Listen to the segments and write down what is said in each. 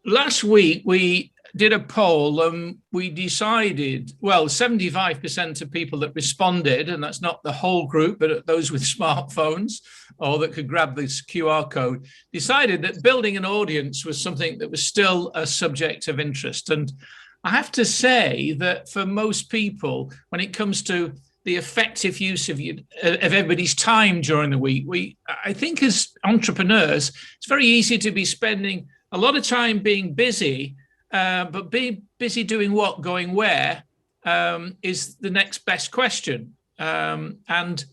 last week we did a poll and we decided, well, 75% of people that responded, and that's not the whole group, but those with smartphones or that could grab this QR code, decided that building an audience was something that was still a subject of interest. And I have to say that for most people, when it comes to the effective use of everybody's time during the week, I think as entrepreneurs, it's very easy to be spending a lot of time being busy, but being busy doing what, going where, is the next best question. And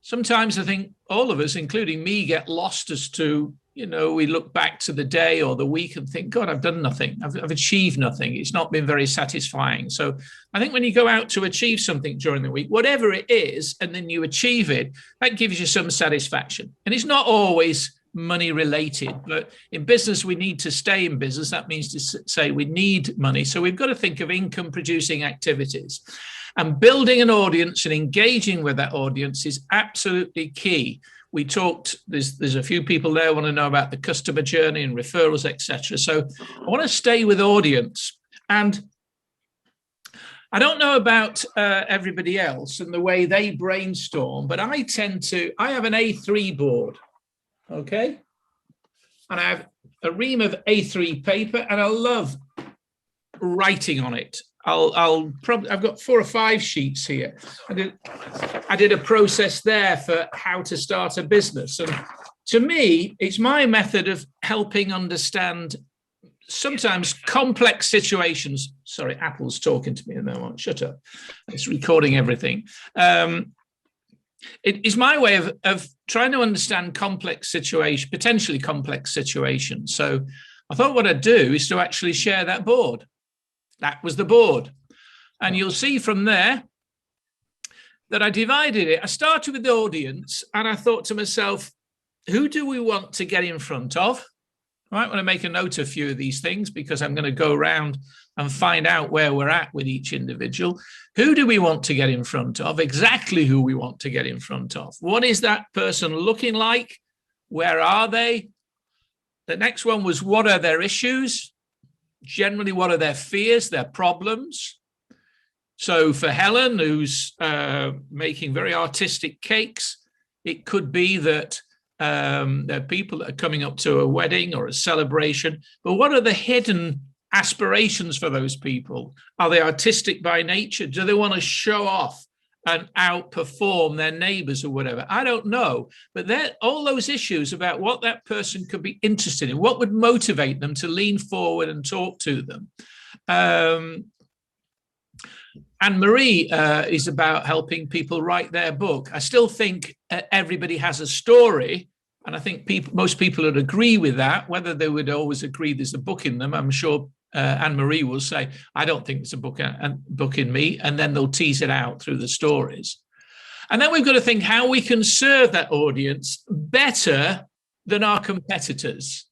sometimes I think all of us, including me, get lost as to, we look back to the day or the week and think, God, I've done nothing. I've achieved nothing. It's not been very satisfying. So I think when you go out to achieve something during the week, whatever it is, and then you achieve it, that gives you some satisfaction. And it's not always money related, but in business, we need to stay in business. That means to say we need money. So we've got to think of income producing activities, and building an audience and engaging with that audience is absolutely key. We talked, there's a few people there want to know about the customer journey and referrals, etc. So I want to stay with audience. And I don't know about everybody else and the way they brainstorm, but I have an A3 board. Okay, and I have a ream of A3 paper, and I love writing on it. I've got 4 or 5 sheets here. I did a process there for how to start a business, and to me, it's my method of helping understand sometimes complex situations. Sorry, Apple's talking to me in a moment. Shut up! It's recording everything. It is my way of trying to understand potentially complex situations. So I thought what I'd do is to actually share that board. That was the board. And you'll see from there that I divided it. I started with the audience and I thought to myself, who do we want to get in front of? I might want to make a note of a few of these things because I'm going to go around and find out where we're at with each individual. Who do we want to get in front of? Exactly who we want to get in front of. What is that person looking like? Where are they? The next one was, what are their issues? Generally, what are their fears, their problems? So for Helen, who's making very artistic cakes, it could be that there are people that are coming up to a wedding or a celebration, but what are the hidden aspirations for those people? Are they artistic by nature? Do they want to show off and outperform their neighbors or whatever? I don't know, but all those issues about what that person could be interested in, what would motivate them to lean forward and talk to them. Anne-Marie is about helping people write their book. I still think everybody has a story, and I think most people would agree with that. Whether they would always agree there's a book in them, I'm sure Anne-Marie will say, I don't think there's a book in me, and then they'll tease it out through the stories. And then we've got to think how we can serve that audience better than our competitors.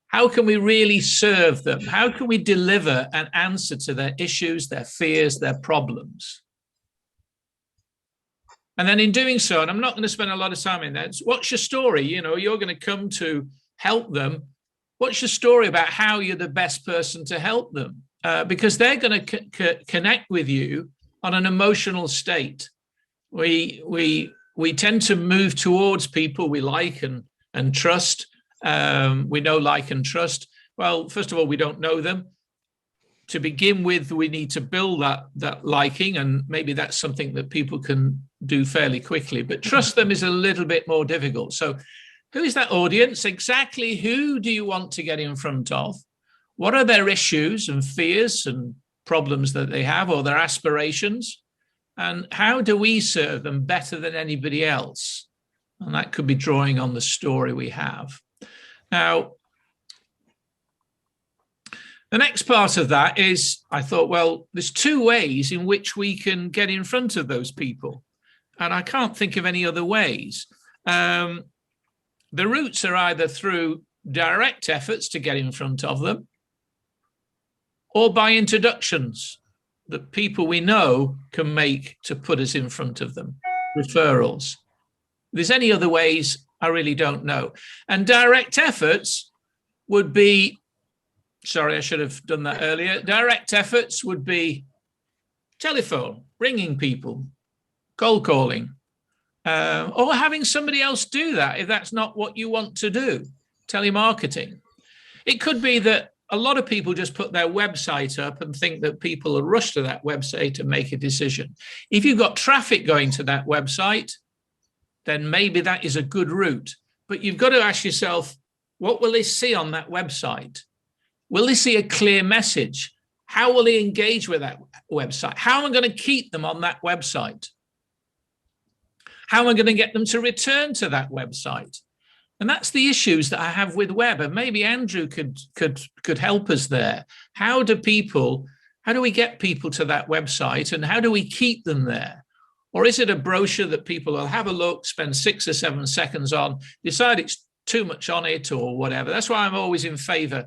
How can we really serve them? How can we deliver an answer to their issues, their fears, their problems? And then in doing so, and I'm not going to spend a lot of time in that, what's your story? You're going to come to help them. What's your story about how you're the best person to help them? Because they're going to connect with you on an emotional state. We tend to move towards people we like and trust. We know, like, and trust. Well, first of all, we don't know them. To begin with, we need to build that liking, and maybe that's something that people can do fairly quickly. But trust them is a little bit more difficult. So who is that audience? Exactly who do you want to get in front of? What are their issues and fears and problems that they have, or their aspirations? And how do we serve them better than anybody else? And that could be drawing on the story we have. Now, the next part of that is, I thought, well, there's 2 ways in which we can get in front of those people. And I can't think of any other ways. The routes are either through direct efforts to get in front of them, or by introductions that people we know can make to put us in front of them, referrals. If there's any other ways, I really don't know. And direct efforts would be Sorry, I should have done that earlier. Direct efforts would be telephone, ringing people, cold calling, or having somebody else do that if that's not what you want to do, telemarketing. It could be that a lot of people just put their website up and think that people will rush to that website and make a decision. If you've got traffic going to that website, then maybe that is a good route. But you've got to ask yourself, what will they see on that website? Will they see a clear message? How will they engage with that website? How am I going to keep them on that website? How am I going to get them to return to that website? And that's the issues that I have with web. And maybe Andrew could help us there. How do we get people to that website, and how do we keep them there? Or is it a brochure that people will have a look, spend 6 or 7 seconds on, decide it's too much on it or whatever? That's why I'm always in favor,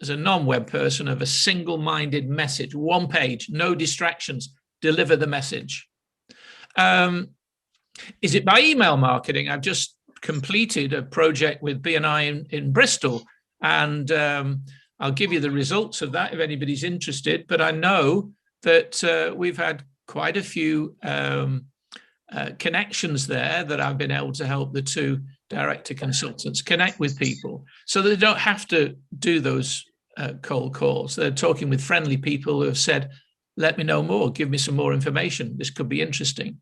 as a non-web person, of a single-minded message, one page, no distractions, deliver the message. Is it by email marketing? I've just completed a project with BNI in Bristol, and I'll give you the results of that if anybody's interested. But I know that we've had quite a few connections there that I've been able to help the 2 director consultants connect with people so that they don't have to do those cold calls. They're talking with friendly people who have said, let me know more, give me some more information. This could be interesting.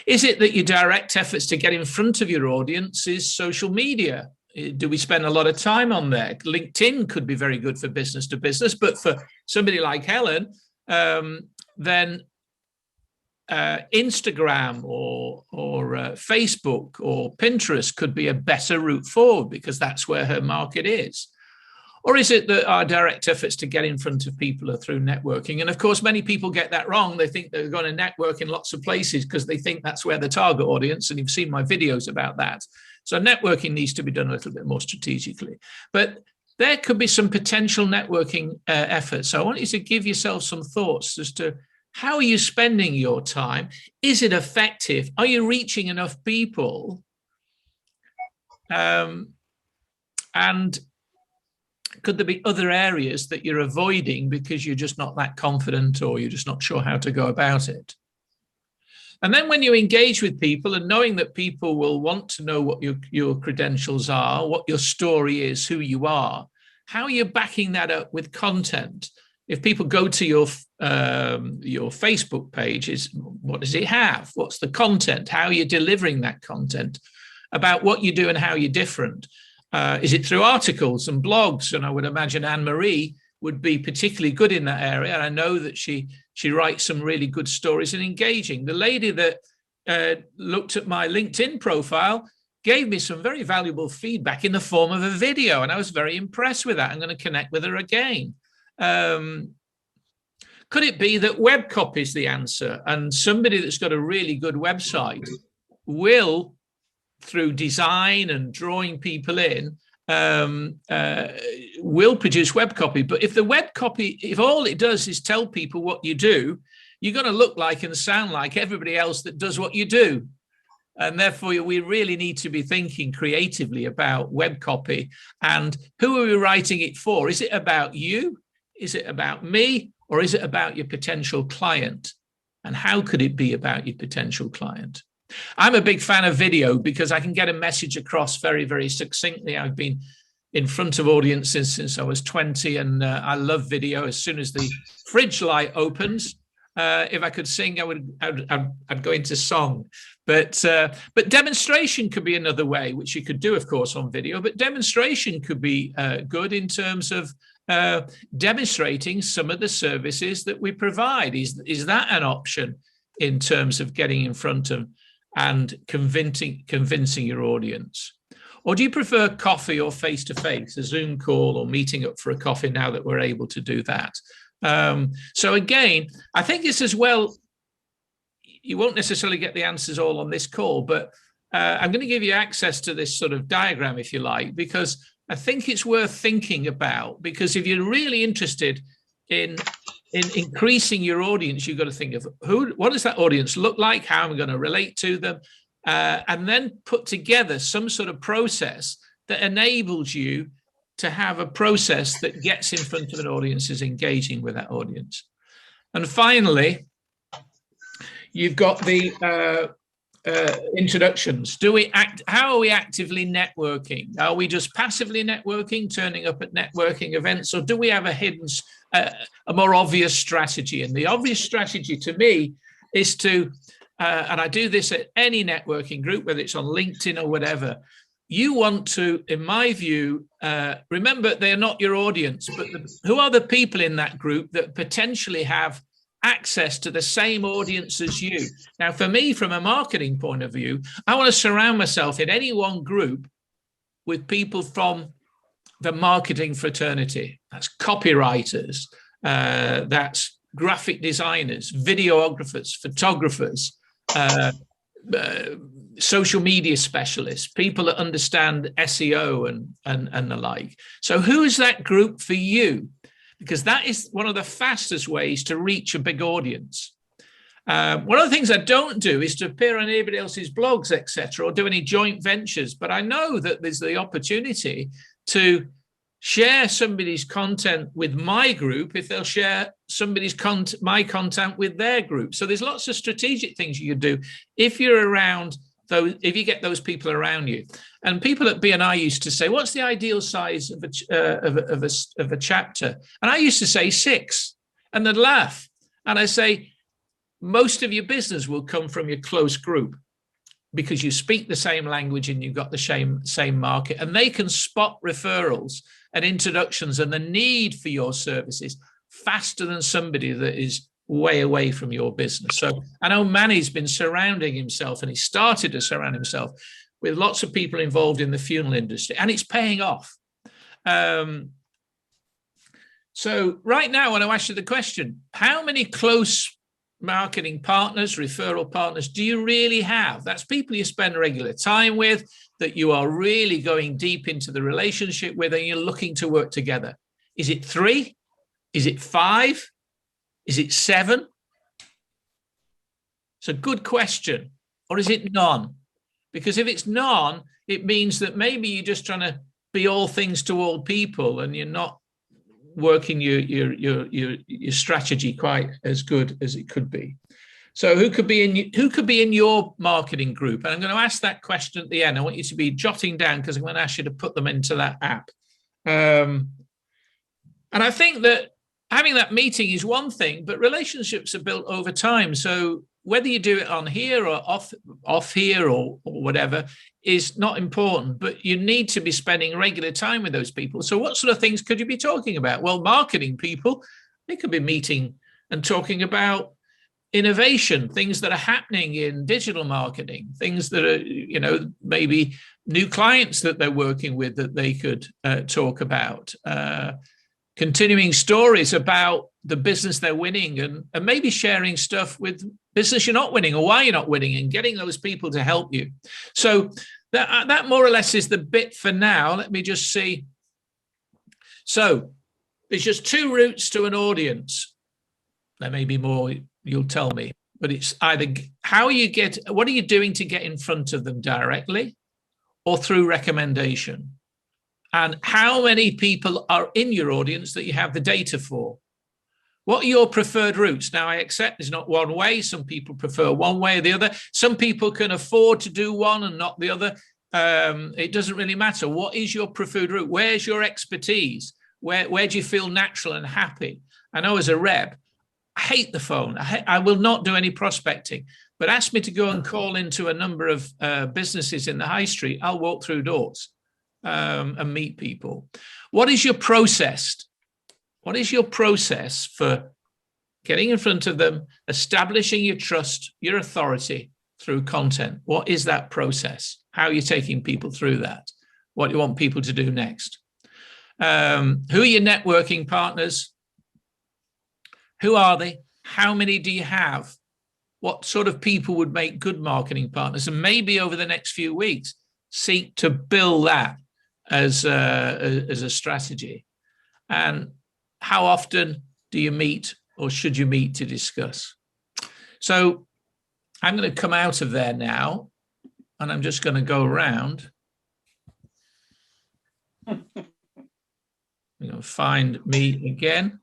Is it that your direct efforts to get in front of your audience is social media? Do we spend a lot of time on there? LinkedIn could be very good for business to business, but for somebody like Helen, then Instagram or Facebook or Pinterest could be a better route forward because that's where her market is. Or is it that our direct efforts to get in front of people are through networking? And of course, many people get that wrong. They think they're going to network in lots of places because they think that's where the target audience, and you've seen my videos about that. So networking needs to be done a little bit more strategically. But there could be some potential networking efforts. So I want you to give yourself some thoughts as to how are you spending your time? Is it effective? Are you reaching enough people? And could there be other areas that you're avoiding because you're just not that confident or you're just not sure how to go about it? And then when you engage with people, and knowing that people will want to know what your credentials are, what your story is, who you are, how are you backing that up with content? If people go to your Facebook page, what does it have? What's the content? How are you delivering that content about what you do and how you're different? Is it through articles and blogs? And I would imagine Anne-Marie would be particularly good in that area. I know that she writes some really good stories and engaging. The lady that looked at my LinkedIn profile gave me some very valuable feedback in the form of a video, and I was very impressed with that. I'm going to connect with her again. Could it be that web copy is the answer, and somebody that's got a really good website will, through design and drawing people in, will produce web copy? But if the web copy, if all it does is tell people what you do, you're going to look like and sound like everybody else that does what you do. And therefore, we really need to be thinking creatively about web copy and who are we writing it for? Is it about you? Is it about me? Or is it about your potential client? And how could it be about your potential client? I'm a big fan of video because I can get a message across very, very succinctly. I've been in front of audiences since I was 20, and I love video. As soon as the fridge light opens, if I could sing, I'd go into song. But demonstration could be another way, which you could do, of course, on video. But demonstration could be good in terms of demonstrating some of the services that we provide. Is that an option in terms of getting in front of and convincing your audience? Or do you prefer coffee or face-to-face, a Zoom call or meeting up for a coffee now that we're able to do that? So again, I think this as well, you won't necessarily get the answers all on this call, but I'm going to give you access to this sort of diagram, if you like, because I think it's worth thinking about, because if you're really interested in increasing your audience, you've got to think of what does that audience look like? How am I going to relate to them? And then put together some sort of process that enables you to have a process that gets in front of an audience, is engaging with that audience. And finally, you've got the introductions. How are we actively networking? Are we just passively networking, turning up at networking events, or do we have a hidden, a more obvious strategy? And the obvious strategy to me is to, and I do this at any networking group, whether it's on LinkedIn or whatever, you want to, in my view, remember they're not your audience, but who are the people in that group that potentially have access to the same audience as you? Now, for me, from a marketing point of view, I want to surround myself in any one group with people from the marketing fraternity. That's copywriters, that's graphic designers, videographers, photographers, social media specialists, people that understand SEO and the like. So who is that group for you? Because that is one of the fastest ways to reach a big audience. One of the things I don't do is to appear on anybody else's blogs, etc., or do any joint ventures. But I know that there's the opportunity to share somebody's content with my group if they'll share somebody's my content with their group. So there's lots of strategic things you can do if you're around those, if you get those people around you. And people at BNI used to say, what's the ideal size of a chapter? And I used to say 6, and they'd laugh. And I say, most of your business will come from your close group because you speak the same language and you've got the same market, and they can spot referrals and introductions and the need for your services faster than somebody that is way away from your business. So I know Manny's been surrounding himself, and he started to surround himself with lots of people involved in the funeral industry, and it's paying off. So right now, I want to ask you the question, how many close marketing partners, referral partners do you really have? That's people you spend regular time with, that you are really going deep into the relationship with, and you're looking to work together. Is it 3? Is it 5? Is it 7? It's a good question. Or is it none? Because if it's none, it means that maybe you're just trying to be all things to all people, and you're not working your strategy quite as good as it could be. So who could be in your marketing group? And I'm going to ask that question at the end. I want you to be jotting down, because I'm going to ask you to put them into that app. And I think that having that meeting is one thing, but relationships are built over time. So whether you do it on here or off here or whatever is not important, but you need to be spending regular time with those people. So what sort of things could you be talking about? Well, marketing people, they could be meeting and talking about innovation, things that are happening in digital marketing, things that are, maybe new clients that they're working with that they could talk about, continuing stories about the business they're winning, and maybe sharing stuff with business you're not winning or why you're not winning, and getting those people to help you. So that more or less is the bit for now. Let me just see. So there's just 2 routes to an audience. There may be more, you'll tell me, but it's either what are you doing to get in front of them directly, or through recommendation? And how many people are in your audience that you have the data for? What are your preferred routes? Now, I accept there's not one way. Some people prefer one way or the other. Some people can afford to do one and not the other. It doesn't really matter. What is your preferred route? Where's your expertise? Where do you feel natural and happy? I know as a rep, I hate the phone. I will not do any prospecting. But ask me to go and call into a number of businesses in the high street, I'll walk through doors and meet people. What is your process? What is your process for getting in front of them, establishing your trust, your authority through content? What is that process? How are you taking people through that? What do you want people to do next? Who are your networking partners? Who are they? How many do you have? What sort of people would make good marketing partners? And maybe over the next few weeks, seek to build that as a strategy. And how often do you meet, or should you meet, to discuss? So I'm going to come out of there now, and I'm just going to go around. You know, find me again.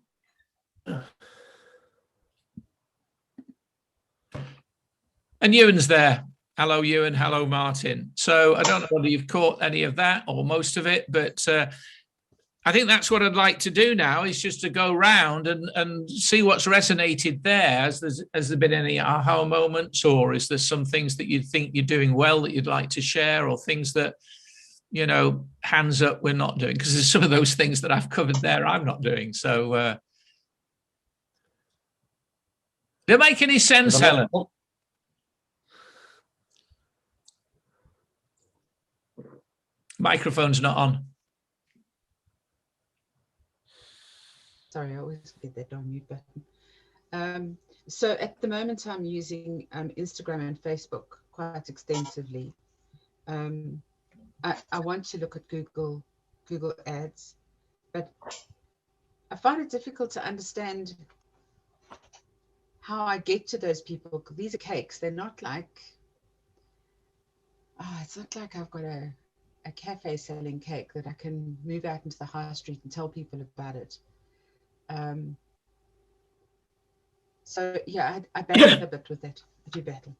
And Ewan's there. Hello, Ewan. Hello, Martin. So I don't know whether you've caught any of that or most of it, but I think that's what I'd like to do now, is just to go round and see what's resonated there. Has there been any aha moments, or is there some things that you think you're doing well that you'd like to share, or things that, you know, hands up, we're not doing? Because there's some of those things that I've covered there I'm not doing. So do it make any sense, Helen? Microphone's not on. Sorry, I always get that on mute button. So at the moment, I'm using Instagram and Facebook quite extensively. I want to look at Google Ads, but I find it difficult to understand how I get to those people. These are cakes. They're not like, it's not like I've got a cafe selling cake that I can move out into the high street and tell people about it. So yeah, I battle a bit with it. I do battle.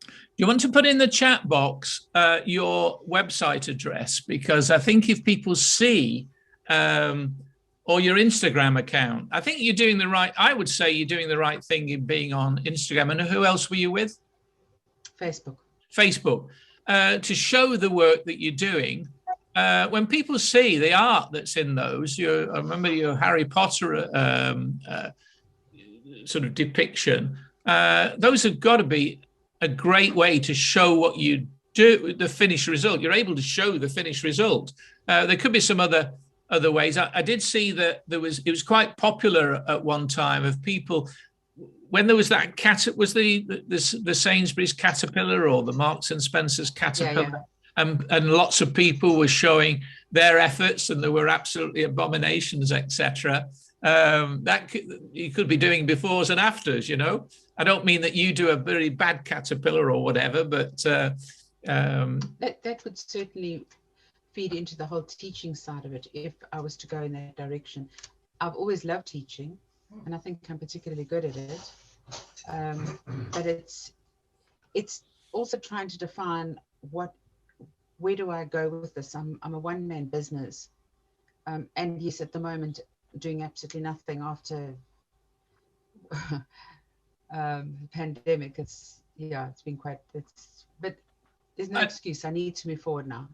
Do you want to put in the chat box your website address? Because I think if people see, or your Instagram account, I think you're doing the right, I would say you're doing the right thing in being on Instagram. And who else were you with? Facebook. Facebook. To show the work that you're doing. When people see the art that's in those, I remember your Harry Potter sort of depiction, those have got to be a great way to show what you do, the finished result. You're able to show the finished result. There could be some other ways. I did see that it was quite popular at one time of people, when there was that was the Sainsbury's caterpillar or the Marks and Spencer's caterpillar. Yeah. And lots of people were showing their efforts, and there were absolutely abominations, etc. That you could be doing befores and afters. You know, I don't mean that you do a very bad caterpillar or whatever, but that would certainly feed into the whole teaching side of it if I was to go in that direction. I've always loved teaching, and I think I'm particularly good at it. But it's also trying to define where do I go with this? I'm a one-man business, and yes, at the moment doing absolutely nothing after pandemic. It's been quite. But there's no excuse. I need to move forward now.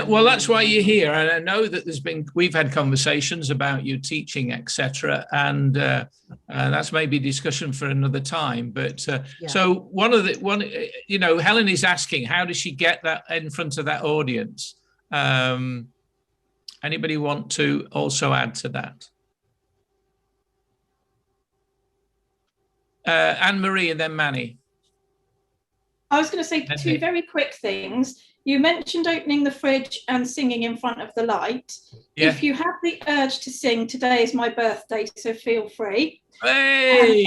Well, that's why you're here, and I know that we've had conversations about you teaching, etc., and that's maybe discussion for another time. But so you know, Helen is asking, how does she get that in front of that audience? Anybody want to also add to that? Anne-Marie and then Manny. I was going to say two very quick things. You mentioned opening the fridge and singing in front of the light. Yeah. If you have the urge to sing, today is my birthday, so feel free. Hey!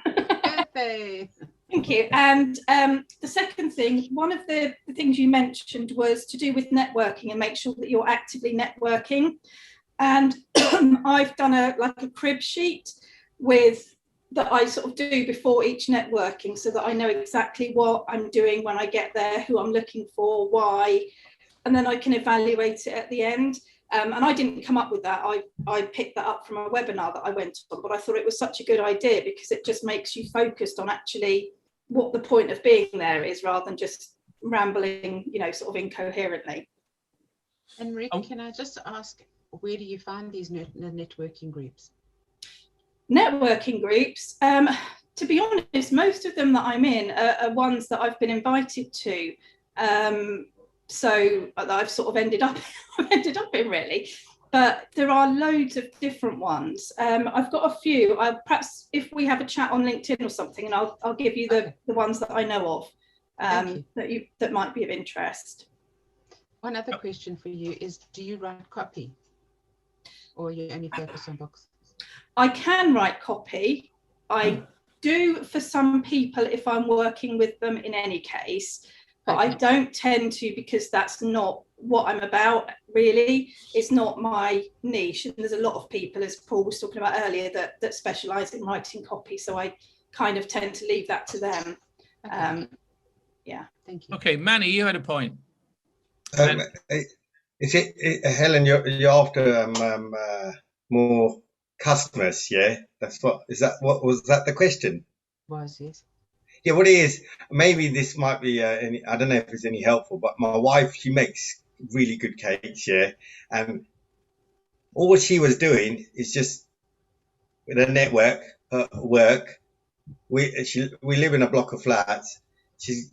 Birthday! Thank you. And the second thing, one of the things you mentioned was to do with networking and make sure that you're actively networking. And I've done a crib sheet that I sort of do before each networking, so that I know exactly what I'm doing when I get there, who I'm looking for, why, and then I can evaluate it at the end. And I didn't come up with that. I picked that up from a webinar that I went on, but I thought it was such a good idea because it just makes you focused on actually what the point of being there is, rather than just rambling, you know, sort of incoherently. And Rick, can I just ask, where do you find these networking groups? Networking groups, to be honest, most of them that I'm in are ones that I've been invited to, so that I've sort of ended up in really. But there are loads of different ones. I've got a few. Perhaps if we have a chat on LinkedIn or something, and I'll give you the ones that I know of that might be of interest. One other question for you is: do you write copy, or you only focus on books? I can write copy. I do for some people if I'm working with them in any case, but I don't tend to, because that's not what I'm about, really. It's not my niche. And there's a lot of people, as Paul was talking about earlier, that specialise in writing copy. So I kind of tend to leave that to them. Yeah. Thank you. Okay, Manny, you had a point. Is it Helen? You're after more customers, yeah? That's what is that? What was that? The question? Was, yes. Yeah, what it is, maybe this might be I don't know if it's any helpful, but my wife, she makes really good cakes, yeah, and all she was doing is just with her network, her work. We live in a block of flats. She's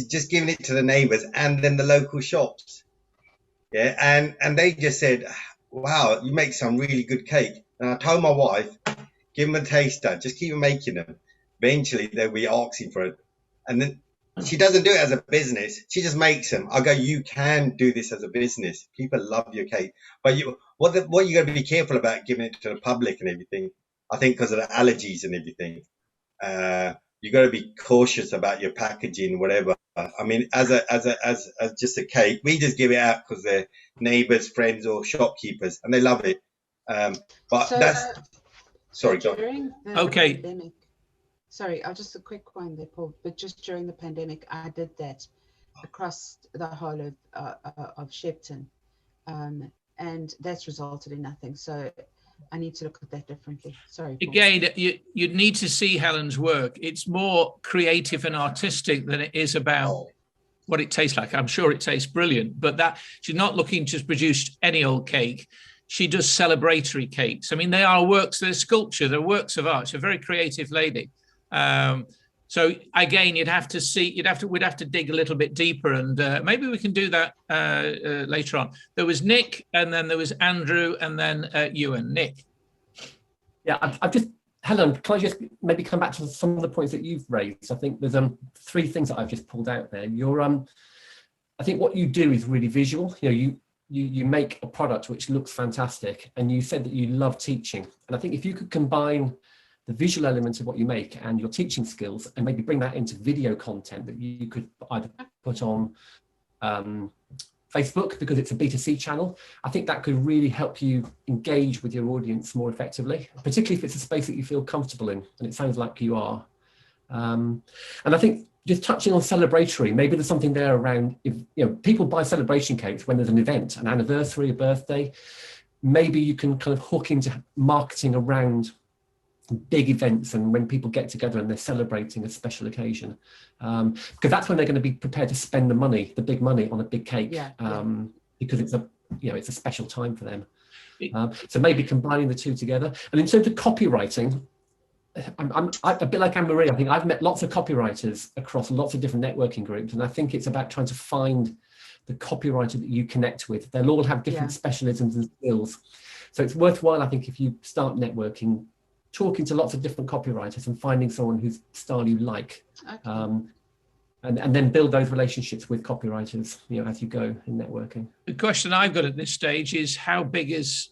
just giving it to the neighbours and then the local shops, yeah, and they just said, wow, you make some really good cake. And I told my wife, give them a taster, just keep making them. Eventually they'll be asking for it. And then she doesn't do it as a business. She just makes them. I go, you can do this as a business. People love your cake. But what you got to be careful about giving it to the public and everything. I think because of the allergies and everything. You got to be cautious about your packaging, whatever. I mean, as just a cake, we just give it out because they're neighbours, friends, or shopkeepers, and they love it. But So, that's sorry, go on. during the Okay. pandemic, sorry, I'll just a quick one there, Paul. But just during the pandemic, I did that across the whole of Shepton, and that's resulted in nothing. So I need to look at that differently. Sorry, Paul. Again, you'd need to see Helen's work. It's more creative and artistic than it is about what it tastes like. I'm sure it tastes brilliant, but that she's not looking to produce any old cake. She does celebratory cakes. I mean, they are works, they're sculpture, they're works of art. She's a very creative lady. So again, we'd have to dig a little bit deeper, and maybe we can do that later on. There was Nick, and then there was Andrew, and then Ewan. Nick. Yeah, I've just, Helen, can I just maybe come back to some of the points that you've raised? I think there's three things that I've just pulled out there. I think what you do is really visual. You make a product which looks fantastic, and you said that you love teaching. And I think if you could combine the visual elements of what you make and your teaching skills, and maybe bring that into video content that you could either put on Facebook, because it's a B2C channel, I think that could really help you engage with your audience more effectively, particularly if it's a space that you feel comfortable in, and it sounds like you are. And I think just touching on celebratory, maybe there's something there around, if people buy celebration cakes when there's an event, an anniversary, a birthday, maybe you can kind of hook into marketing around big events and when people get together and they're celebrating a special occasion, because that's when they're going to be prepared to spend the big money on a big cake, because it's a special time for them. So maybe combining the two together. And in terms of copywriting, I'm a bit like Anne-Marie. I think I've met lots of copywriters across lots of different networking groups, and I think it's about trying to find the copywriter that you connect with. They'll all have different specialisms and skills, so it's worthwhile, I think, if you start networking, talking to lots of different copywriters and finding someone whose style you like, and then build those relationships with copywriters, as you go in networking. The question I've got at this stage is, how big is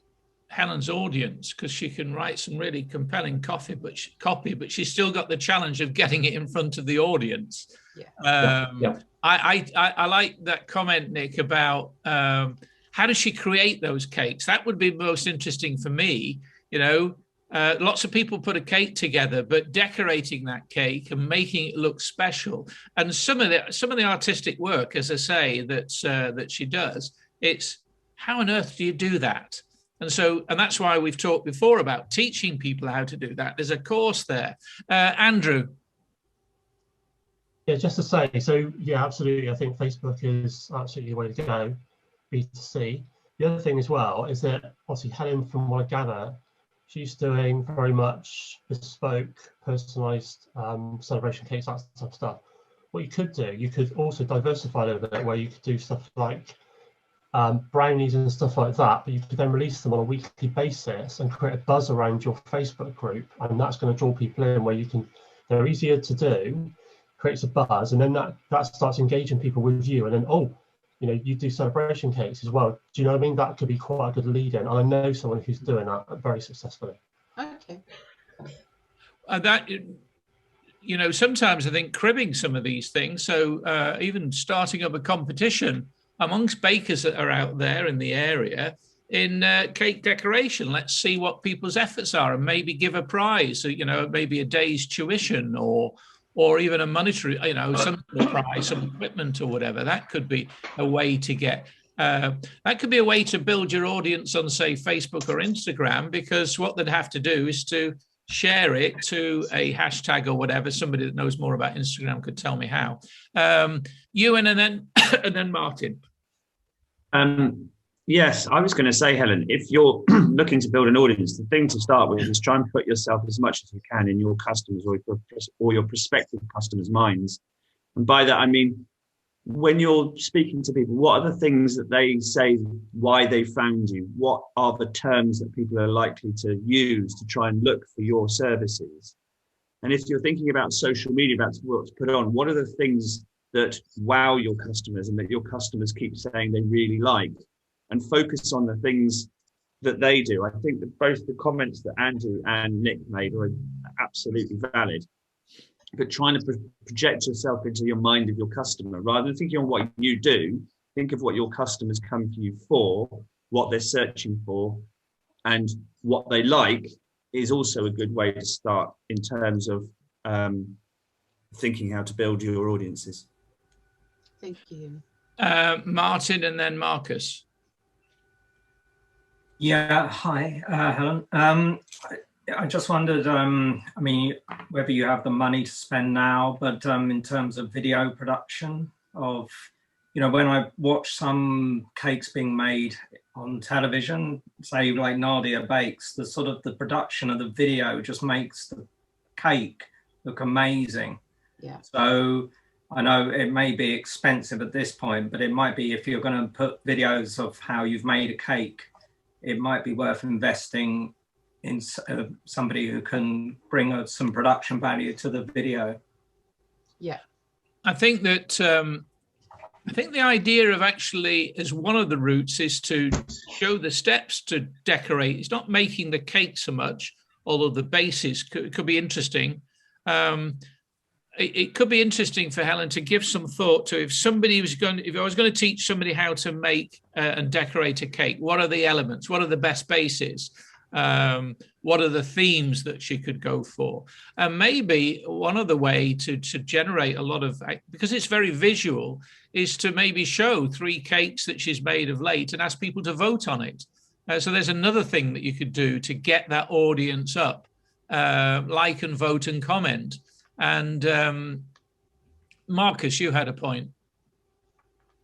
Helen's audience? Because she can write some really compelling copy, but she's still got the challenge of getting it in front of the audience. I like that comment, Nick, about how does she create those cakes? That would be most interesting for me. Lots of people put a cake together, but decorating that cake and making it look special, and some of the artistic work, as I say, that she does, it's how on earth do you do that? And that's why we've talked before about teaching people how to do that. There's a course there. Andrew. Yeah, just to say, so yeah, absolutely. I think Facebook is absolutely the way to go, B2C. The other thing as well is that obviously Helen, from what I gather, she's doing very much bespoke, personalised celebration cakes, that type of stuff. What you could do, you could also diversify a little bit, where you could do stuff like brownies and stuff like that, but you could then release them on a weekly basis and create a buzz around your Facebook group, and that's going to draw people in, where they're easier to do, creates a buzz, and then that starts engaging people with you, and then you do celebration cakes as well. Do you know what I mean? That could be quite a good lead in. I know someone who's doing that very successfully. Okay. Sometimes I think cribbing some of these things. So even starting up a competition amongst bakers that are out there in the area in cake decoration. Let's see what people's efforts are and maybe give a prize, so, you know, maybe a day's tuition or even a monetary, you know, some prize, some equipment or whatever. That could be a way to get, that could be a way to build your audience on, say, Facebook or Instagram, because what they'd have to do is to share it to a hashtag or whatever. Somebody that knows more about Instagram could tell me how. Ewan and then and then Martin. Yes, I was going to say, Helen, if you're looking to build an audience, the thing to start with is try and put yourself as much as you can in your customers or your prospective customers' minds. And by that, I mean, when you're speaking to people, what are the things that they say, why they found you? What are the terms that people are likely to use to try and look for your services? And if you're thinking about social media, about what's put on, what are the things that wow your customers and that your customers keep saying they really like? And focus on the things that they do. I think that both the comments that Andrew and Nick made are absolutely valid. But trying to project yourself into your mind of your customer, rather than thinking on what you do, think of what your customers come to you for, what they're searching for, and what they like is also a good way to start in terms of thinking how to build your audiences. Thank you. Martin and then Marcus. Yeah, hi, Helen. I just wondered, I mean, whether you have the money to spend now, but in terms of video production of, you know, when I watch some cakes being made on television, say like Nadia Bakes, the sort of the production of the video just makes the cake look amazing. Yeah. So I know it may be expensive at this point, but it might be, if you're going to put videos of how you've made a cake, it might be worth investing in somebody who can bring some production value to the video. Yeah. I think that I think the idea of actually, as one of the routes, is to show the steps to decorate. It's not making the cake so much, although the bases could be interesting. It could be interesting for Helen to give some thought to, if I was going to teach somebody how to make and decorate a cake, what are the elements? What are the best bases? What are the themes that she could go for? And maybe one of the way to generate a lot of, because it's very visual, is to maybe show 3 cakes that she's made of late and ask people to vote on it. So there's another thing that you could do to get that audience up, like and vote and comment. And Marcus, you had a point.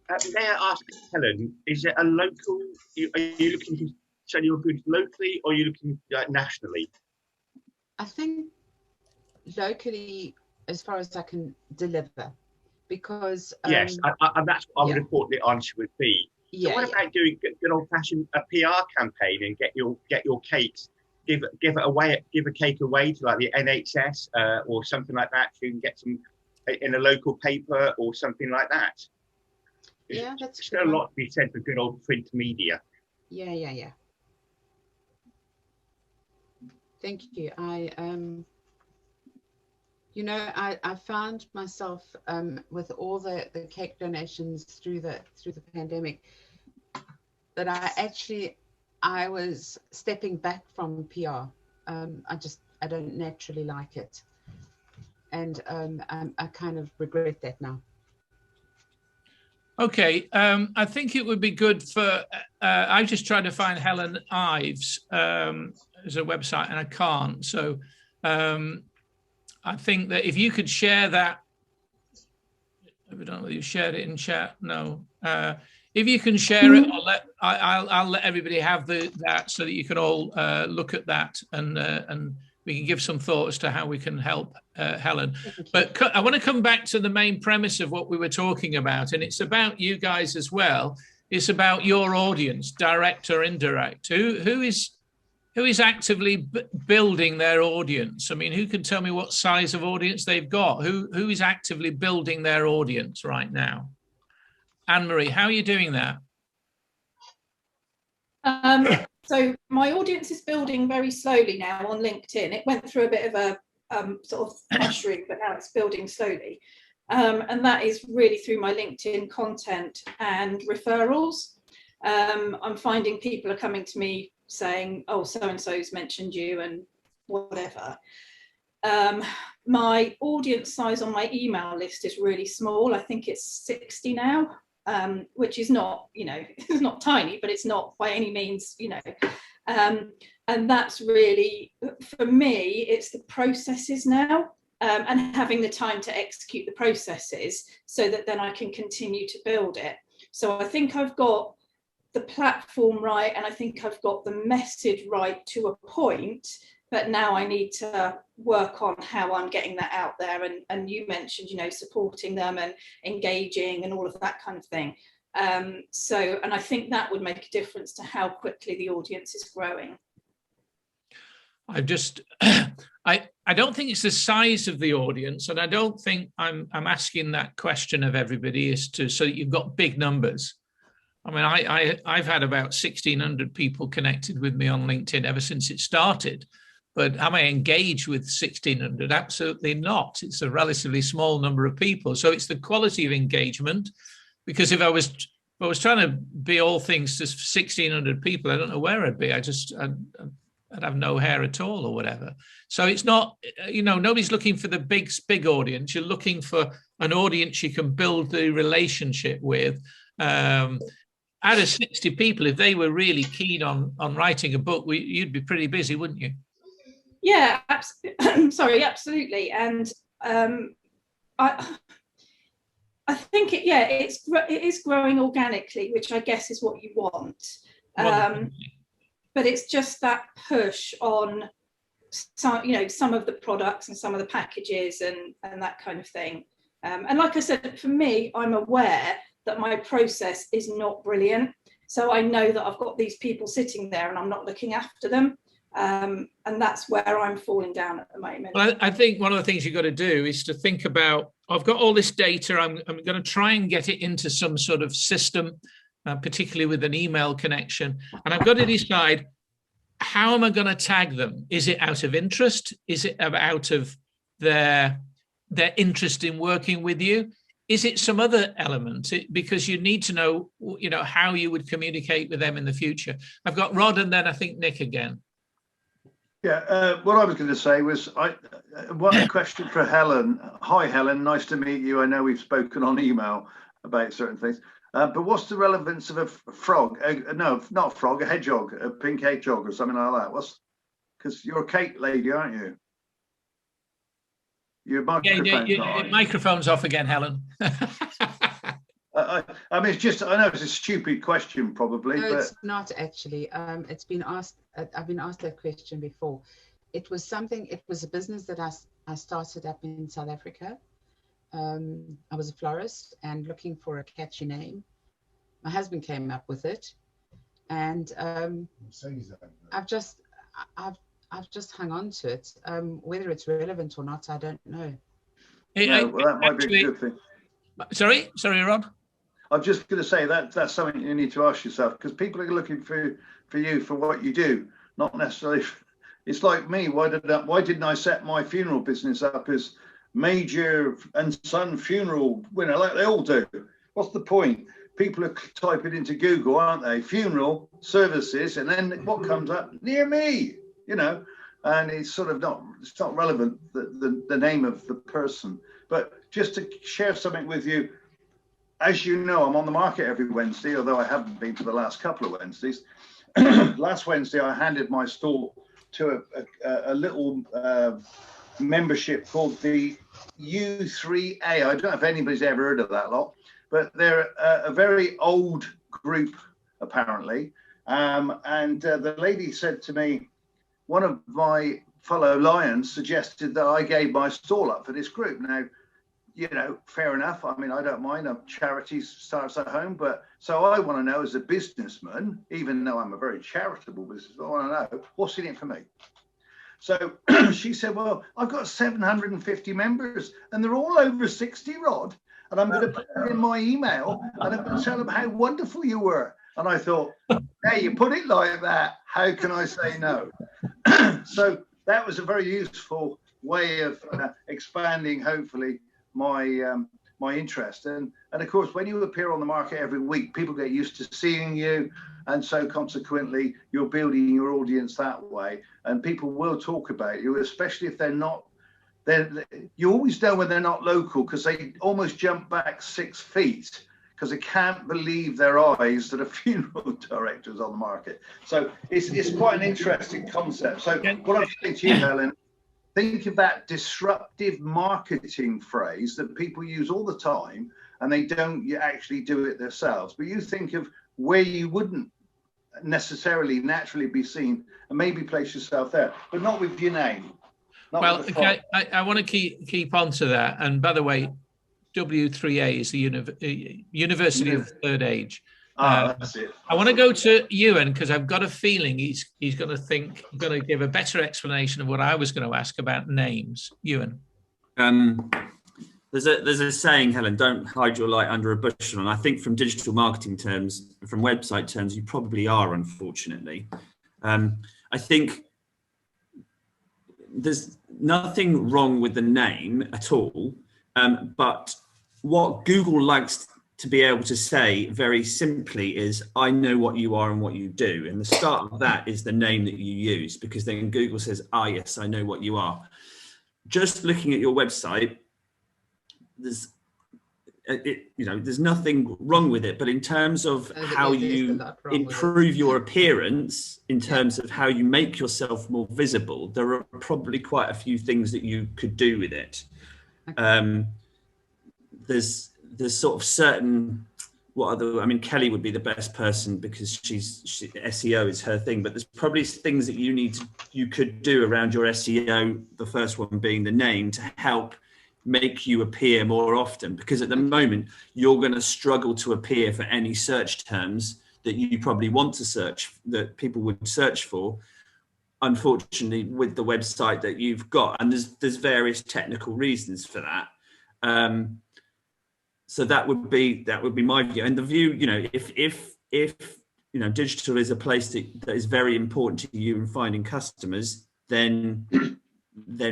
May I ask, Helen, is it a local, are you looking to sell your goods locally, or are you looking nationally? I think locally, as far as I can deliver, because yes, that's what I would have thought the answer would be. Yeah, so what about doing good old-fashioned PR campaign and get your cakes, give a cake away to like the NHS or something like that, so you can get some in a local paper or something like that. Yeah, that's still a lot to be said for good old print media. Yeah. Thank you. I found myself with all the cake donations through the pandemic that I was stepping back from PR. I don't naturally like it, and I kind of regret that now. Okay, I think it would be good for, I just tried to find Helen Ives as a website and I can't. So I think that if you could share that, I don't know whether you shared it in chat, no. If you can share it, I'll let everybody have that so that you can all look at that and we can give some thought as to how we can help Helen. But I want to come back to the main premise of what we were talking about, and it's about you guys as well. It's about your audience, direct or indirect. Who is actively building their audience? I mean, who can tell me what size of audience they've got? Who is actively building their audience right now? Anne-Marie, how are you doing that? So my audience is building very slowly now on LinkedIn. It went through a bit of a sort of mushroom, but now it's building slowly. And that is really through my LinkedIn content and referrals. I'm finding people are coming to me saying, oh, so-and-so's mentioned you and whatever. My audience size on my email list is really small. I think it's 60 now, which is not, it's not tiny, but it's not by any means, and that's really, for me, it's the processes now, and having the time to execute the processes so that then I can continue to build it. So I think I've got the platform right, and I think I've got the message right to a point, but now I need to work on how I'm getting that out there. And you mentioned, supporting them and engaging and all of that kind of thing. And I think that would make a difference to how quickly the audience is growing. I don't think it's the size of the audience, and I don't think I'm asking that question of everybody so that you've got big numbers. I mean, I've had about 1,600 people connected with me on LinkedIn ever since it started. But am I engaged with 1,600? Absolutely not. It's a relatively small number of people. So it's the quality of engagement. Because if I was trying to be all things to 1,600 people, I don't know where I'd be. I'd have no hair at all or whatever. So it's not, nobody's looking for the big audience. You're looking for an audience you can build the relationship with. Out of 60 people, if they were really keen on writing a book, you'd be pretty busy, wouldn't you? Yeah, absolutely. And I think it is growing organically, which I guess is what you want. But it's just that push on some of the products and some of the packages and that kind of thing. And like I said, for me, I'm aware that my process is not brilliant. So I know that I've got these people sitting there and I'm not looking after them. And that's where I'm falling down at the moment. Well, I think one of the things you've got to do is to think about, I've got all this data, I'm going to try and get it into some sort of system, particularly with an email connection. And I've got to decide, how am I going to tag them? Is it out of interest? Is it out of their interest in working with you? Is it some other element? Because you need to know, how you would communicate with them in the future. I've got Rod and then I think Nick again. Yeah, what I was going to say was, one question for Helen. Hi, Helen. Nice to meet you. I know we've spoken on email about certain things. But what's the relevance of a frog? No, not a frog, a hedgehog, a pink hedgehog or something like that. Because you're a cake lady, aren't you? Your microphone's off again, Helen. I mean, it's just, I know it's a stupid question probably. No, but it's not actually. It's been asked, I've been asked that question before. It was a business that I started up in South Africa. I was a florist and looking for a catchy name. My husband came up with it, and I've just hung on to it. Whether it's relevant or not, I don't know. No, well, that might be a good thing. Sorry, Rod. I'm just going to say that's something you need to ask yourself, because people are looking for you for what you do, not necessarily. It's like me. Why didn't I set my funeral business up as Major and Son Funeral winner, like they all do? What's the point? People are typing into Google, aren't they? Funeral services, and then what comes up? Near me, and it's sort of not relevant, the name of the person. But just to share something with you, as you know, I'm on the market every Wednesday, although I haven't been for the last couple of Wednesdays. Last Wednesday, I handed my stall to a little membership called the U3A. I don't know if anybody's ever heard of that lot, but they're a very old group, apparently. And the lady said to me, one of my fellow Lions suggested that I gave my stall up for this group. Now, fair enough. I mean, I don't mind. Charity starts at home. But so I want to know, as a businessman, even though I'm a very charitable businessman, I want to know what's in it for me. So she said, well, I've got 750 members and they're all over 60, Rod. And I'm going to put it in my email and I'm going to tell them how wonderful you were. And I thought, hey, you put it like that, how can I say no? So that was a very useful way of expanding, hopefully, my interest. And of course, when you appear on the market every week, people get used to seeing you, and so consequently, you're building your audience that way, and people will talk about you, especially if they're not. You always know when they're not local, because they almost jump back 6 feet because they can't believe their eyes that a funeral director is on the market. So it's quite an interesting concept. So what I'm saying to you, Helen, think of that disruptive marketing phrase that people use all the time, and they don't actually do it themselves. But you think of where you wouldn't necessarily naturally be seen, and maybe place yourself there, but not with your name. Well, okay, I want to keep on to that. And by the way, W3A is the University of the Third Age. That's it. I want to go to Ewan, because I've got a feeling he's going to give a better explanation of what I was going to ask about names. Ewan. There's a saying, Helen, don't hide your light under a bushel. And I think from digital marketing terms, from website terms, you probably are, unfortunately. I think there's nothing wrong with the name at all. But what Google likes to be able to say very simply is, I know what you are and what you do. And the start of that is the name that you use, because then Google says, yes, I know what you are. Just looking at your website, there's nothing wrong with it, but in terms of how you improve your appearance, in terms of how you make yourself more visible, there are probably quite a few things that you could do with it. There's sort of certain, Kelly would be the best person, because SEO is her thing, but there's probably things that you could do around your SEO, the first one being the name, to help make you appear more often, because at the moment you're going to struggle to appear for any search terms that you probably want to search, that people would search for, unfortunately, with the website that you've got. And there's various technical reasons for that. So that would be my view. And the view, if digital is a place that is very important to you in finding customers, then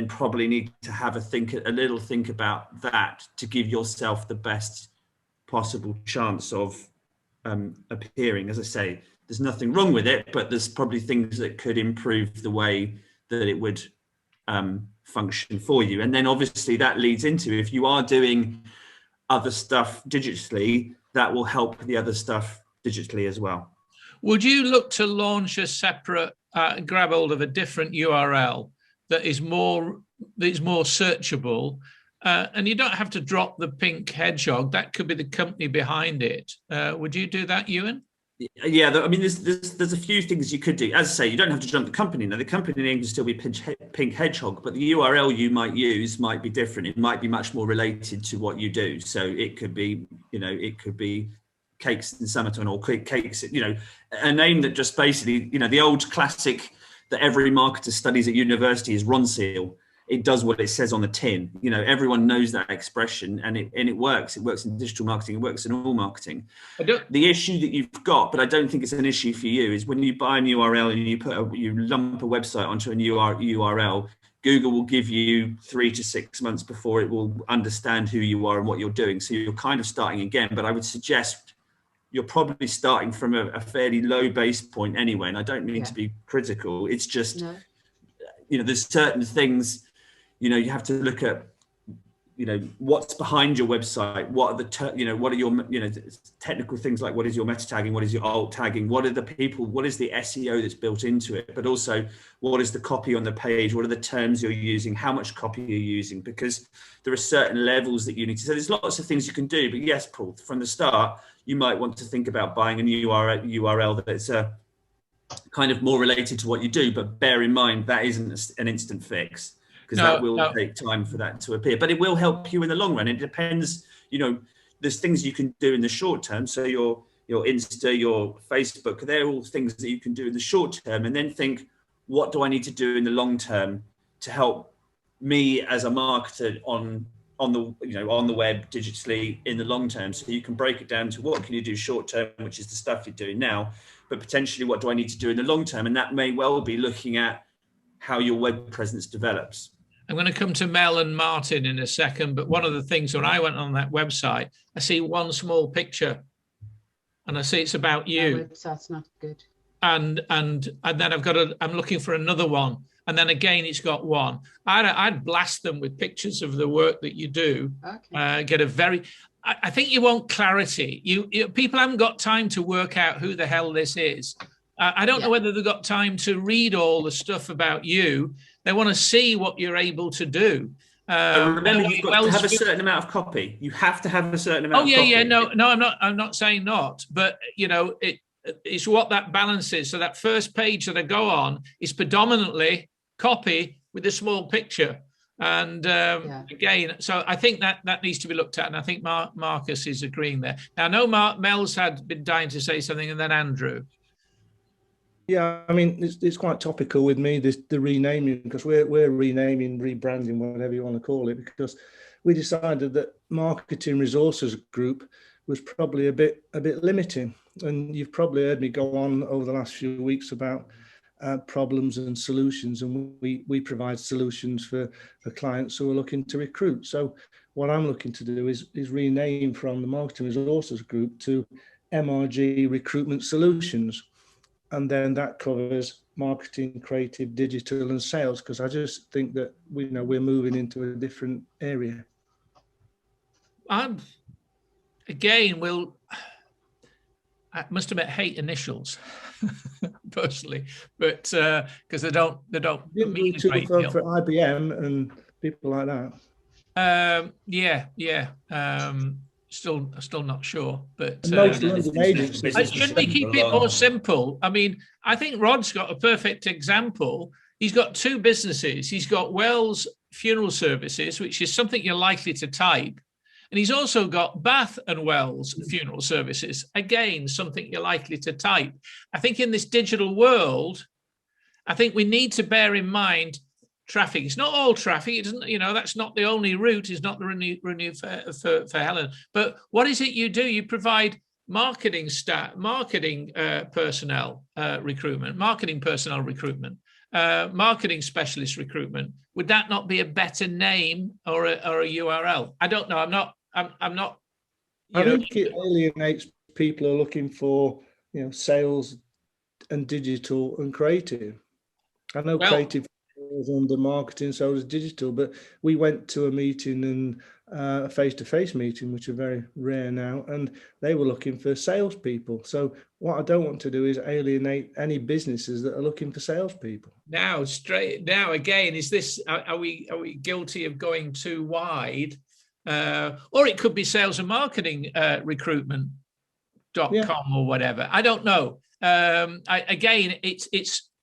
probably need to have a little think about that, to give yourself the best possible chance of appearing. As I say, there's nothing wrong with it, but there's probably things that could improve the way that it would function for you. And then obviously that leads into, if you are doing other stuff digitally, that will help the other stuff digitally as well. Would you look to launch a separate, grab hold of a different URL that is more searchable, and you don't have to drop the pink hedgehog? That could be the company behind it. Would you do that, Ewan? Yeah, there's a few things you could do. As I say, you don't have to jump the company. Now, the company name can still be Pink Hedgehog, but the URL you might use might be different. It might be much more related to what you do. So it could be, Cakes in Somerton, or Cakes, a name that just basically, the old classic that every marketer studies at university is Ronseal. It does what it says on the tin. Everyone knows that expression, and it works. It works in digital marketing. It works in all marketing. The issue that you've got, but I don't think it's an issue for you, is when you buy an URL and you lump a website onto a new URL, Google will give you 3 to 6 months before it will understand who you are and what you're doing. So you're kind of starting again. But I would suggest you're probably starting from a fairly low base point anyway. And I don't mean to be critical. It's just, there's certain things. You have to look at, what's behind your website. What are what are your, technical things, like what is your meta tagging? What is your alt tagging? What is the SEO that's built into it? But also, what is the copy on the page? What are the terms you're using? How much copy you're using? Because there are certain levels that you need to. So there's lots of things you can do. But yes, Paul, from the start, you might want to think about buying a new URL that's kind of more related to what you do. But bear in mind, that isn't an instant fix, because that will take time for that to appear, but it will help you in the long run. It depends, there's things you can do in the short term. So your Insta, your Facebook, they're all things that you can do in the short term, and then think, what do I need to do in the long term to help me as a marketer on the web digitally in the long term? So you can break it down to what can you do short term, which is the stuff you're doing now, but potentially what do I need to do in the long term? And that may well be looking at how your web presence develops. I'm going to come to Mel and Martin in a second, but one of the things when I went on that website, I see one small picture and I see it's about you. That website's not good. And then I'm looking for another one. And then again, it's got one. I'd blast them with pictures of the work that you do. Okay. I think you want clarity. You people haven't got time to work out who the hell this is. I don't know whether they've got time to read all the stuff about you. They want to see what you're able to do. Remember, you've got to have a certain amount of copy. You have to have a certain amount. of copy. No, I'm not saying not, but you know, it's what that balance is. So that first page that I go on is predominantly copy with a small picture. And again, so I think that needs to be looked at, and I think Marcus is agreeing there. Now, I know Mel's been dying to say something, and then Andrew. Yeah, I mean, it's quite topical with me, the renaming, because we're renaming, rebranding, whatever you want to call it, because we decided that Marketing Resources Group was probably a bit limiting. And you've probably heard me go on over the last few weeks about problems and solutions, and we provide solutions for clients who are looking to recruit. So what I'm looking to do is rename from the Marketing Resources Group to MRG Recruitment Solutions. And then that covers marketing, creative, digital, and sales, because I just think that we're moving into a different area. Again, I must admit, hate initials personally, but because they don't mean a great deal. For IBM and people like that. Still not sure, but shouldn't we keep it more simple? I mean, I think Rod's got a perfect example. He's got two businesses. He's got Wells Funeral Services, which is something you're likely to type. And he's also got Bath and Wells Funeral Services, again, something you're likely to type. I think in this digital world, I think we need to bear in mind traffic. It's not all traffic. It doesn't, that's not the only route. It's not the renew for Helen. But what is it you do? You provide marketing personnel recruitment, marketing personnel recruitment, marketing specialist recruitment. Would that not be a better name or a URL? I don't know. I'm not. I think it alienates people who are looking for, sales and digital and creative. I know creative is under marketing, so is digital, but we went to a meeting and a face-to-face meeting, which are very rare now, and they were looking for salespeople. So what I don't want to do is alienate any businesses that are looking for salespeople. Now, again, is this, are we guilty of going too wide? Or it could be sales and marketing recruitment.com or whatever. I don't know.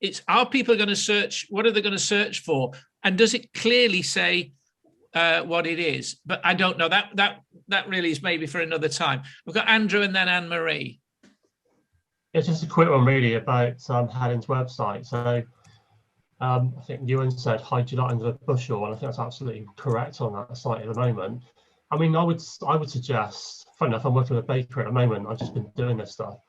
It's are people going to search? What are they going to search for? And does it clearly say what it is? But I don't know. That really is maybe for another time. We've got Andrew and then Anne-Marie. It's just a quick one really about Helen's website. So I think Ewan said hide your light under the bushel, and I think that's absolutely correct on that site at the moment. I mean, I would suggest, funny enough, I'm working with a baker at the moment. I've just been doing this stuff.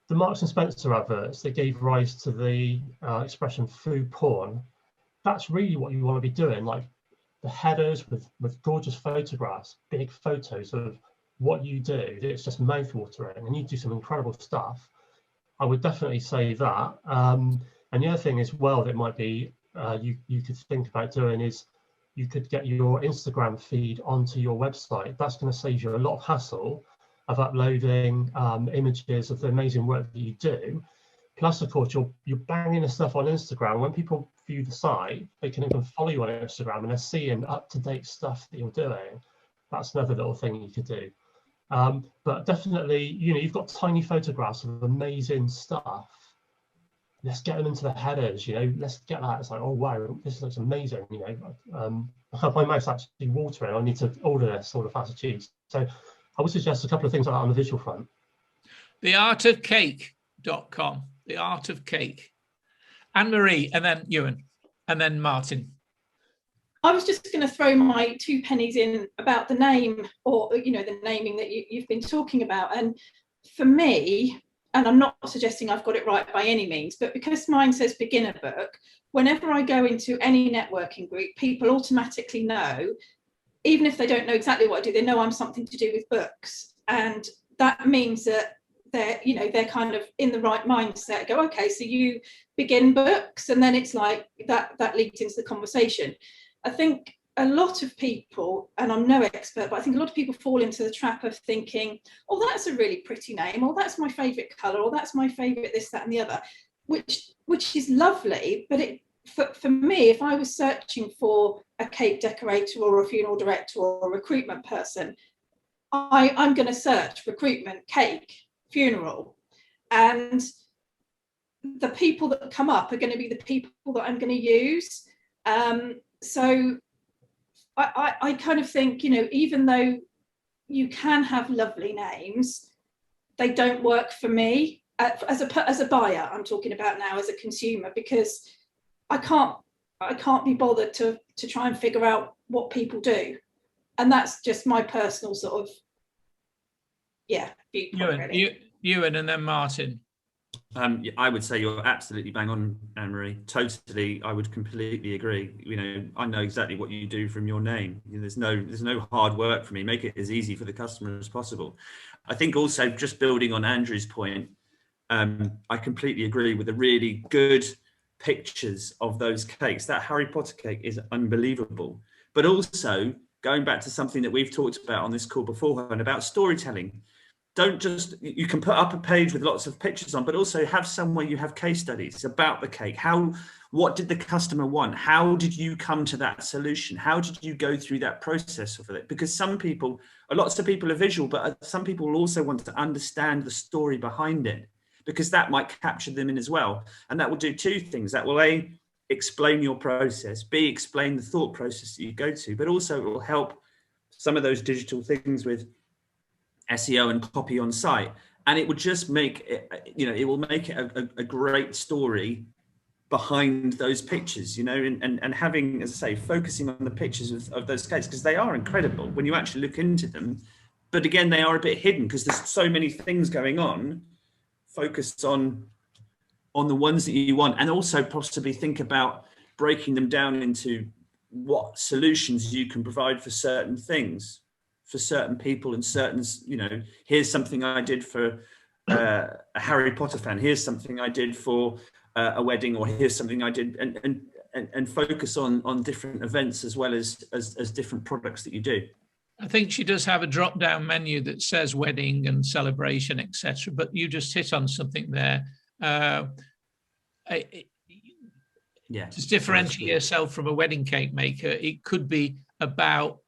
The Marks and Spencer adverts that gave rise to the expression food porn, that's really what you want to be doing, like the headers with gorgeous photographs, big photos of what you do. It's just mouth-watering, and you do some incredible stuff. I would definitely say that. And the other thing as well that might be you could think about doing is you could get your Instagram feed onto your website. That's going to save you a lot of hassle of uploading images of the amazing work that you do. Plus, of course, you're banging the stuff on Instagram. When people view the site, they can even follow you on Instagram and they're seeing up-to-date stuff that you're doing. That's another little thing you could do. But definitely, you've got tiny photographs of amazing stuff. Let's get them into the headers, let's get that. It's like, oh, wow, this looks amazing. My mouth's actually watering. I need to order this sort of attitude. So I would suggest a couple of things like that on the visual front. Theartofcake.com, The Art of Cake. Anne-Marie, and then Ewan, and then Martin. I was just going to throw my 2 pennies in about the name, or the naming that you've been talking about. And for me, and I'm not suggesting I've got it right by any means, but because mine says beginner book, whenever I go into any networking group, people automatically know, even if they don't know exactly what I do, they know I'm something to do with books. And that means that they're kind of in the right mindset. Go, okay, so you begin books, and then it's like that leads into the conversation. I think a lot of people, and I'm no expert, but I think a lot of people fall into the trap of thinking, oh, that's a really pretty name, or that's my favorite color, or that's my favorite this, that, and the other, which is lovely. But for me, if I was searching for a cake decorator or a funeral director or a recruitment person, I'm going to search recruitment, cake, funeral, and the people that come up are going to be the people that I'm going to use. So I kind of think, even though you can have lovely names, they don't work for me as a buyer. I'm talking about now as a consumer, because I can't be bothered to try and figure out what people do, and that's just my personal sort of viewpoint. Really. Ewan, and then Martin. I would say you're absolutely bang on, Anne-Marie. Totally, I would completely agree. I know exactly what you do from your name. There's no hard work for me. Make it as easy for the customer as possible. I think also, just building on Andrew's point, I completely agree with the really good pictures of those cakes. That Harry Potter cake is unbelievable. But also, going back to something that we've talked about on this call before, and about storytelling. You can put up a page with lots of pictures on, but also have somewhere you have case studies about the cake. What did the customer want? How did you come to that solution? How did you go through that process of it? Because lots of people are visual, but some people will also want to understand the story behind it, because that might capture them in as well. And that will do two things. That will A, explain your process, B, explain the thought process that you go to, but also it will help some of those digital things with SEO and copy on site, and it would just make it, it will make it a great story behind those pictures, and having, as I say, focusing on the pictures of those cakes, because they are incredible when you actually look into them. But again, they are a bit hidden because there's so many things going on. Focus on the ones that you want, and also possibly think about breaking them down into what solutions you can provide for certain things, for certain people, and certain, here's something I did for a Harry Potter fan, here's something I did for a wedding, or here's something I did, and focus on different events as well as different products that you do. I think she does have a drop-down menu that says wedding and celebration, etc. But you just hit on something there. To differentiate yourself from a wedding cake maker, it could be about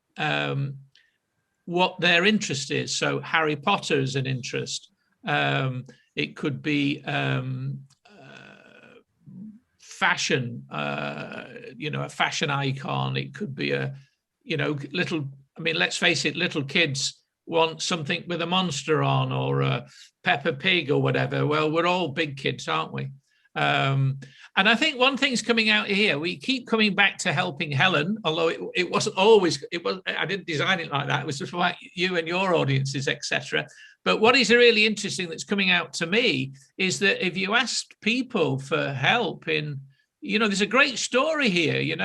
what their interest is. So Harry Potter is an interest. It could be fashion, a fashion icon. It could be let's face it, little kids want something with a monster on, or a Peppa Pig or whatever. Well, we're all big kids, aren't we? And I think one thing's coming out here, we keep coming back to helping Helen, although it wasn't always, I didn't design it like that. It was just like you and your audiences, etc. But what is really interesting that's coming out to me is that if you ask people for help there's a great story here,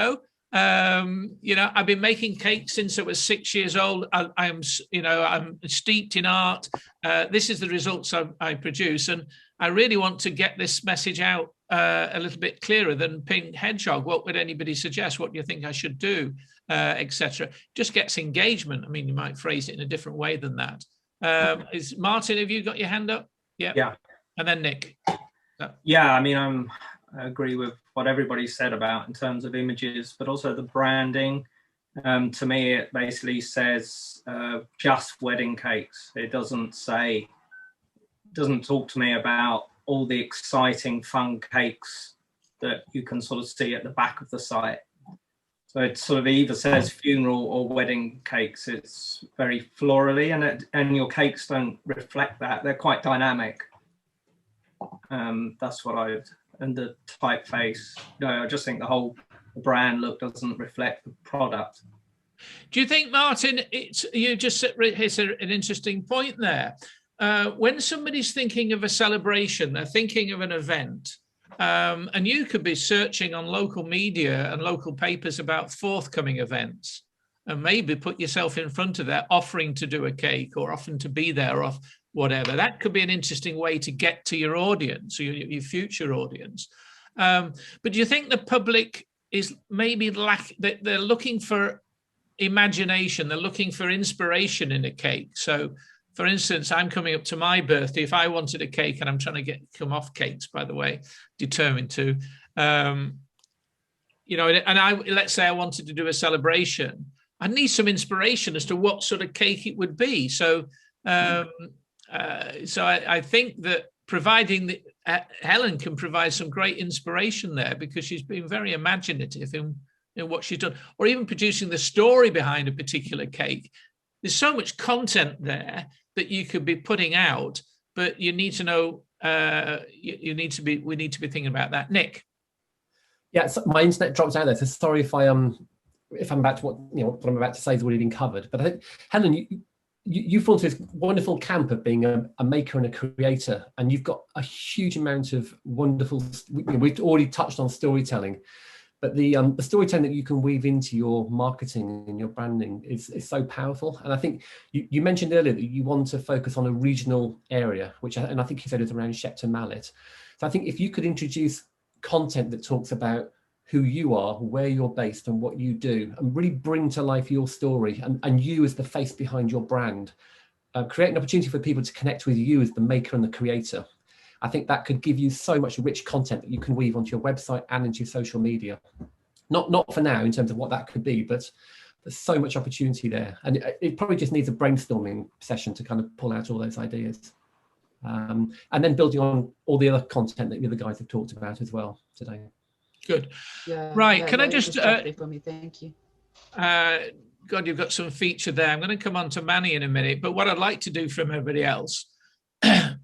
I've been making cakes since I was 6 years old. I'm steeped in art. This is the results I produce. And I really want to get this message out a little bit clearer than Pink Hedgehog. What would anybody suggest? What do you think I should do, etc. Just gets engagement. I mean, you might phrase it in a different way than that. Is Martin, have you got your hand up? Yeah. And then Nick. Yeah, I mean, I agree with what everybody said about in terms of images, but also the branding. To me, it basically says just wedding cakes. It doesn't talk to me about all the exciting, fun cakes that you can sort of see at the back of the site. So it sort of either says funeral or wedding cakes. It's very florally, and your cakes don't reflect that. They're quite dynamic. That's what and the typeface. I just think the whole brand look doesn't reflect the product. Do you think, Martin, you just hit an interesting point there? when somebody's thinking of a celebration, they're thinking of an event, and you could be searching on local media and local papers about forthcoming events, and maybe put yourself in front of that, offering to do a cake or offering to be there or whatever. That could be an interesting way to get to your audience or your future audience. But do you think the public is maybe they're looking for imagination, they're looking for inspiration in a cake? So for instance, I'm coming up to my birthday. If I wanted a cake, and I'm trying to come off cakes, by the way, determined to, you know, and let's say I wanted to do a celebration, I need some inspiration as to what sort of cake it would be. So, I think that providing Helen can provide some great inspiration there, because she's been very imaginative in what she's done, or even producing the story behind a particular cake. There's so much content there that you could be putting out, but you need to know, we need to be thinking about that. Nick. Yeah, so my internet dropped out there, so sorry if I'm about to, what I'm about to say has already been covered. But I think, Helen, you fall into this wonderful camp of being a maker and a creator, and you've got a huge amount of wonderful, we've already touched on storytelling, but the storytelling that you can weave into your marketing and your branding is so powerful. And I think you mentioned earlier that you want to focus on a regional area, and I think you said it was around Shepton Mallet. So I think if you could introduce content that talks about who you are, where you're based and what you do, and really bring to life your story and you as the face behind your brand, create an opportunity for people to connect with you as the maker and the creator. I think that could give you so much rich content that you can weave onto your website and into your social media. Not for now in terms of what that could be, but there's so much opportunity there. And it probably just needs a brainstorming session to kind of pull out all those ideas. And then building on all the other content that the other guys have talked about as well today. Good. Yeah, right. yeah, Can I just for me? Thank you. God, you've got some feature there. I'm going to come on to Manny in a minute, but what I'd like to do from everybody else, okay,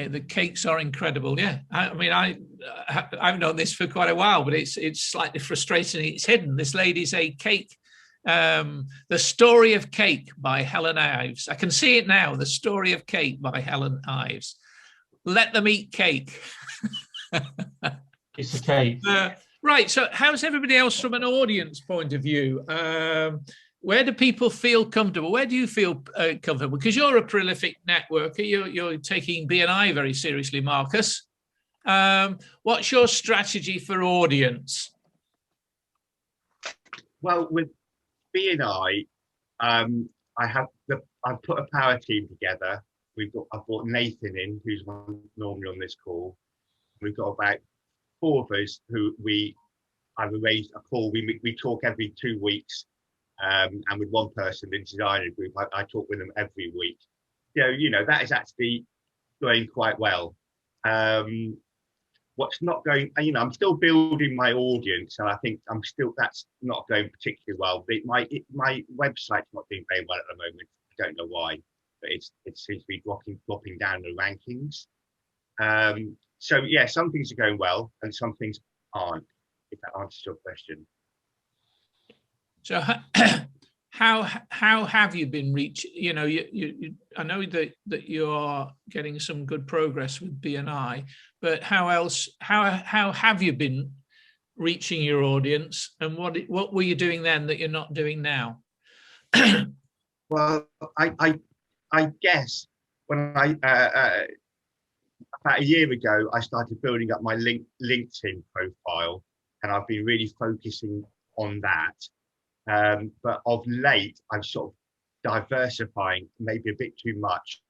the cakes are incredible. Yeah, I mean, I've known this for quite a while, but it's slightly frustrating. It's hidden. This lady's a cake. The Story of Cake by Helen Ives. I can see it now. The Story of Cake by Helen Ives. Let them eat cake. It's a cake. Right. So how's everybody else from an audience point of view? Where do people feel comfortable? Where do you feel comfortable? Because you're a prolific networker. You're taking BNI very seriously, Marcus. What's your strategy for audience? Well, with BNI, I've put a power team together. I've brought Nathan in, who's normally on this call. We've got about 4 of us who I've arranged a call. We talk every 2 weeks, and with one person in the designer group, I talk with them every week. You know that is actually going quite well. What's not going, I'm still building my audience, and I think that's not going particularly well. My website's not doing very well at the moment. I don't know why, but it seems to be dropping down the rankings. So yeah, some things are going well and some things aren't, if that answers your question. So how have you been reaching, I know that you're getting some good progress with BNI, but how have you been reaching your audience, and what were you doing then that you're not doing now? Well, I guess when about a year ago, I started building up my LinkedIn profile, and I've been really focusing on that. But of late, I'm sort of diversifying maybe a bit too much,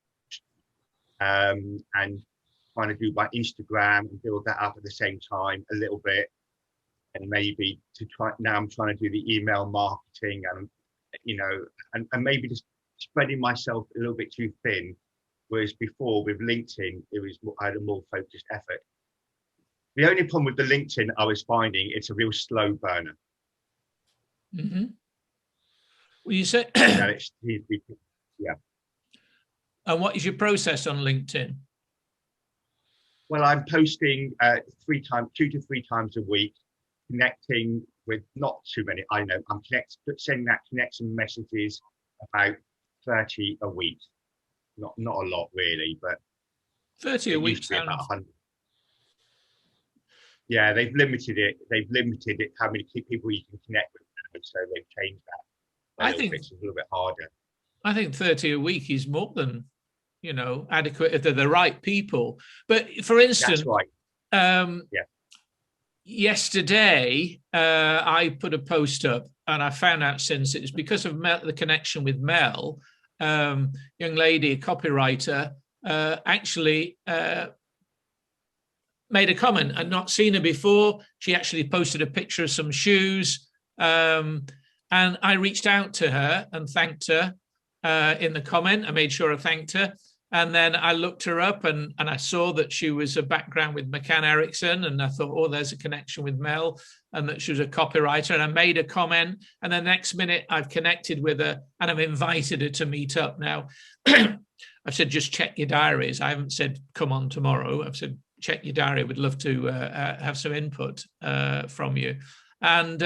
and trying to do my Instagram and build that up at the same time a little bit, and maybe now I'm trying to do the email marketing and and maybe just spreading myself a little bit too thin. Whereas before with LinkedIn, I had a more focused effort. The only problem with the LinkedIn, I was finding it's a real slow burner. Mm-hmm. Well, you said, yeah. And what is your process on LinkedIn? Well, I'm posting 2 to 3 times a week, connecting with not too many. I know I'm sending out connection messages about 30 a week. not a lot really, but 30 a week used to be about sounds 100. Yeah, they've limited it. They've limited it how many people you can connect with now, so they've changed that. I think it's a little bit harder. I think 30 a week is more than, you know, adequate if they're the right people. But for instance, That's right. Yesterday I put a post up, and I found out since it's because of the connection with Mel, young lady, a copywriter, actually made a comment. I'd not seen her before. She actually posted a picture of some shoes, and I reached out to her and thanked her in the comment. I made sure I thanked her. And then I looked her up, and I saw that she was a background with McCann Erickson, and I thought, oh, there's a connection with Mel, and that she was a copywriter. And I made a comment, and the next minute I've connected with her, and I've invited her to meet up. Now, I've said, just check your diaries. I haven't said, come on tomorrow. I've said, check your diary. Would love to have some input from you. And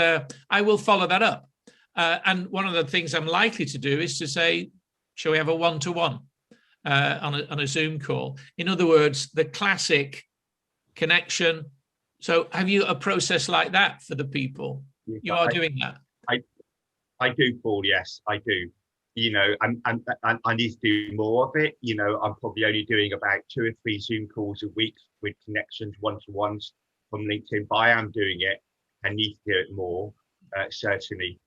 I will follow that up. And one of the things I'm likely to do is to say, shall we have a one-to-one? On a Zoom call. In other words, the classic connection. So have you a process like that for the people? You are doing that? I do, Paul, yes, I do. You know, and I need to do more of it. You know, I'm probably only doing about 2 or 3 Zoom calls a week with connections, one-to-ones from LinkedIn, but I am doing it. I need to do it more, certainly.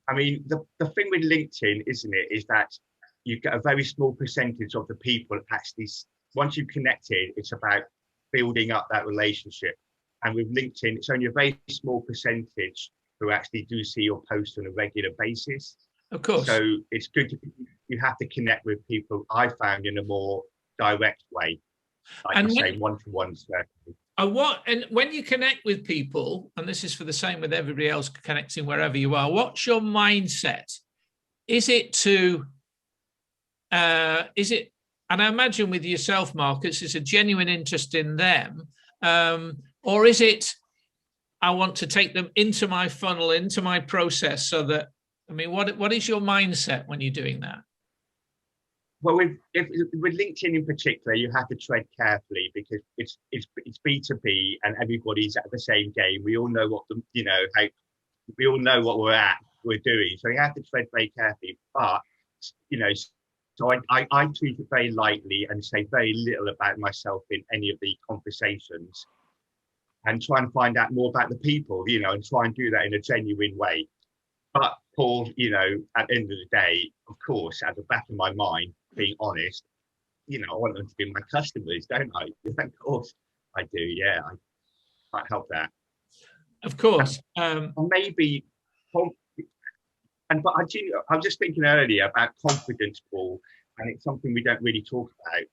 I mean, the thing with LinkedIn, isn't it, is that you get a very small percentage of the people actually, once you've connected, it's about building up that relationship. And with LinkedIn, it's only a very small percentage who actually do see your posts on a regular basis. Of course. So it's good you have to connect with people, I found, in a more direct way. Like and you say, one-to-one certainly. And when you connect with people, and this is for the same with everybody else connecting wherever you are, what's your mindset? Is it, and I imagine with yourself, Marcus, it's a genuine interest in them, or is it, I want to take them into my funnel, into my process, so that, I mean, what is your mindset when you're doing that? Well, with LinkedIn in particular, you have to tread carefully because it's B2B and everybody's at the same game. We all know what we all know what we're doing, so you have to tread very carefully. But you know. So I treat it very lightly and say very little about myself in any of the conversations, and try and find out more about the people, you know, and try and do that in a genuine way. But Paul, you know, at the end of the day, of course, at the back of my mind, being honest, you know, I want them to be my customers, don't I? Of course I do, yeah. I can't help that. Of course. Maybe... But I was just thinking earlier about confidence, Paul, and it's something we don't really talk about.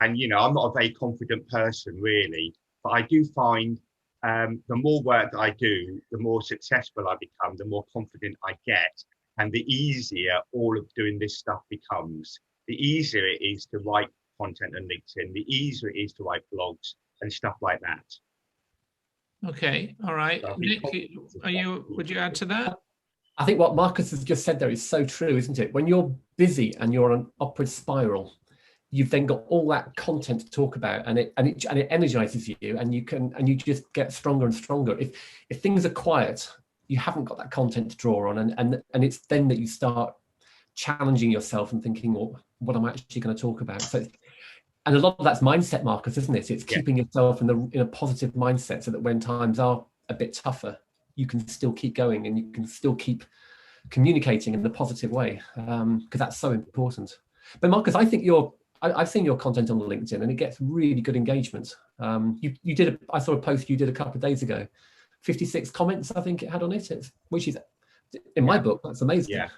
And, you know, I'm not a very confident person, really, but I do find the more work that I do, the more successful I become, the more confident I get, and the easier all of doing this stuff becomes. The easier it is to write content on LinkedIn, the easier it is to write blogs and stuff like that. Okay, all right. So Nick, would you add to that? I think what Marcus has just said there is so true, isn't it? When you're busy and you're on an upward spiral, you've then got all that content to talk about, and it energizes you, and you just get stronger and stronger. If things are quiet, you haven't got that content to draw on, and it's then that you start challenging yourself and thinking, well, what am I actually going to talk about? So, and a lot of that's mindset, Marcus, isn't it? It's keeping yourself in a positive mindset, so that when times are a bit tougher, you can still keep going and you can still keep communicating in a positive way, because that's so important. But Marcus, I think I've seen your content on LinkedIn and it gets really good engagement. I saw a post you did a couple of days ago, 56 comments I think it had on it, which is, in my book, that's amazing. Yeah.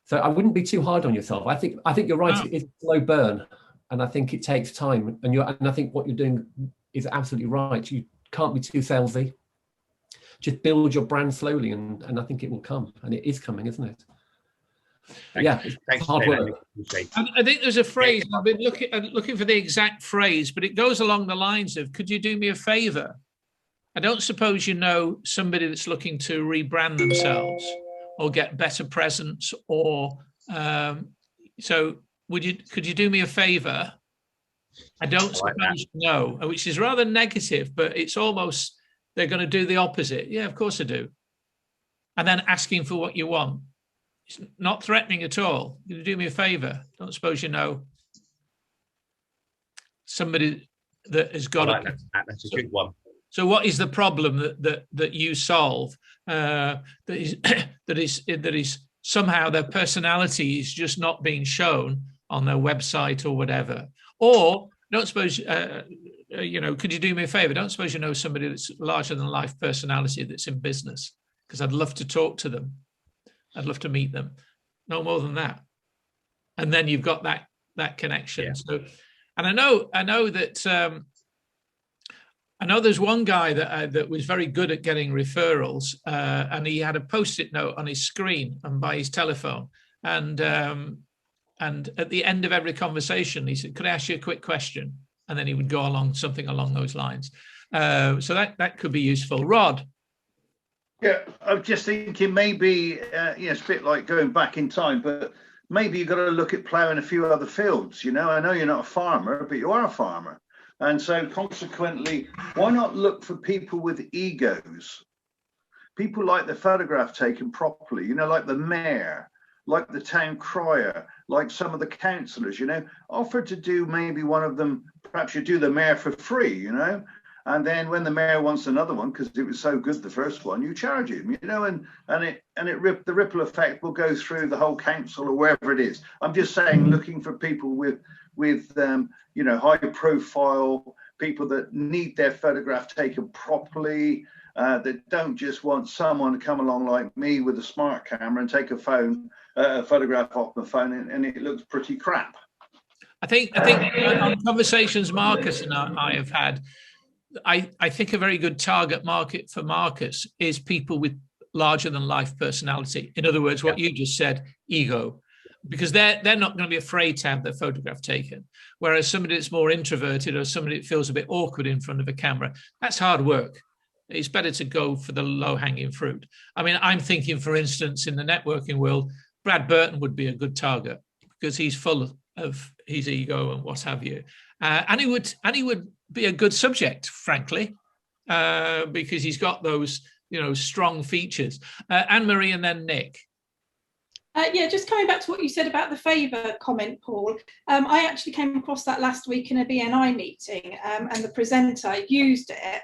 So I wouldn't be too hard on yourself. I think you're right. It's a slow burn, and I think it takes time. And I think what you're doing is absolutely right. You can't be too salesy. Just build your brand slowly, and I think it will come, and it is coming, isn't it? It's hard work. I think there's a phrase. I've been looking for the exact phrase, but it goes along the lines of, "Could you do me a favor?" I don't suppose you know somebody that's looking to rebrand themselves or get better presence, or so could you do me a favor? I don't suppose you know, which is rather negative, but it's almost they're going to do the opposite. Yeah, of course I do. And then asking for what you want. It's not threatening at all. You do me a favor. Don't suppose you know somebody that has got that's a good one. So what is the problem that you solve? That is somehow their personality is just not being shown on their website or whatever. Or don't suppose could you do me a favor? Don't suppose you know somebody that's larger than life personality that's in business, because I'd love to talk to them. I'd love to meet them. No more than that. And then you've got that connection. Yeah. So, and I know that I know there's one guy that was very good at getting referrals, and he had a Post-it note on his screen and by his telephone. And at the end of every conversation, he said, "Could I ask you a quick question?" And then he would go along something along those lines. So that could be useful. Rod. Yeah, I'm just thinking maybe, it's a bit like going back in time, but maybe you've got to look at ploughing a few other fields. I know you're not a farmer, but you are a farmer. And so consequently, why not look for people with egos? People like the photograph taken properly, like the mayor, like the town crier, like some of the councillors, offer to do maybe one of them, perhaps you do the mayor for free, and then when the mayor wants another one, because it was so good the first one, you charge him, and the ripple effect will go through the whole council or wherever it is. I'm just saying, looking for people with high profile, people that need their photograph taken properly, that don't just want someone to come along like me with a smart camera and take a photograph off the phone and it looks pretty crap. I think on conversations Marcus and I have had, I think a very good target market for Marcus is people with larger than life personality. In other words, what you just said, ego, because they're not going to be afraid to have their photograph taken. Whereas somebody that's more introverted or somebody that feels a bit awkward in front of a camera, that's hard work. It's better to go for the low hanging fruit. I mean, I'm thinking, for instance, in the networking world, Brad Burton would be a good target because he's full of his ego and what have you. And he would be a good subject, frankly, because he's got those, strong features. Anne-Marie and then Nick. Just coming back to what you said about the favour comment, Paul. I actually came across that last week in a BNI meeting, and the presenter used it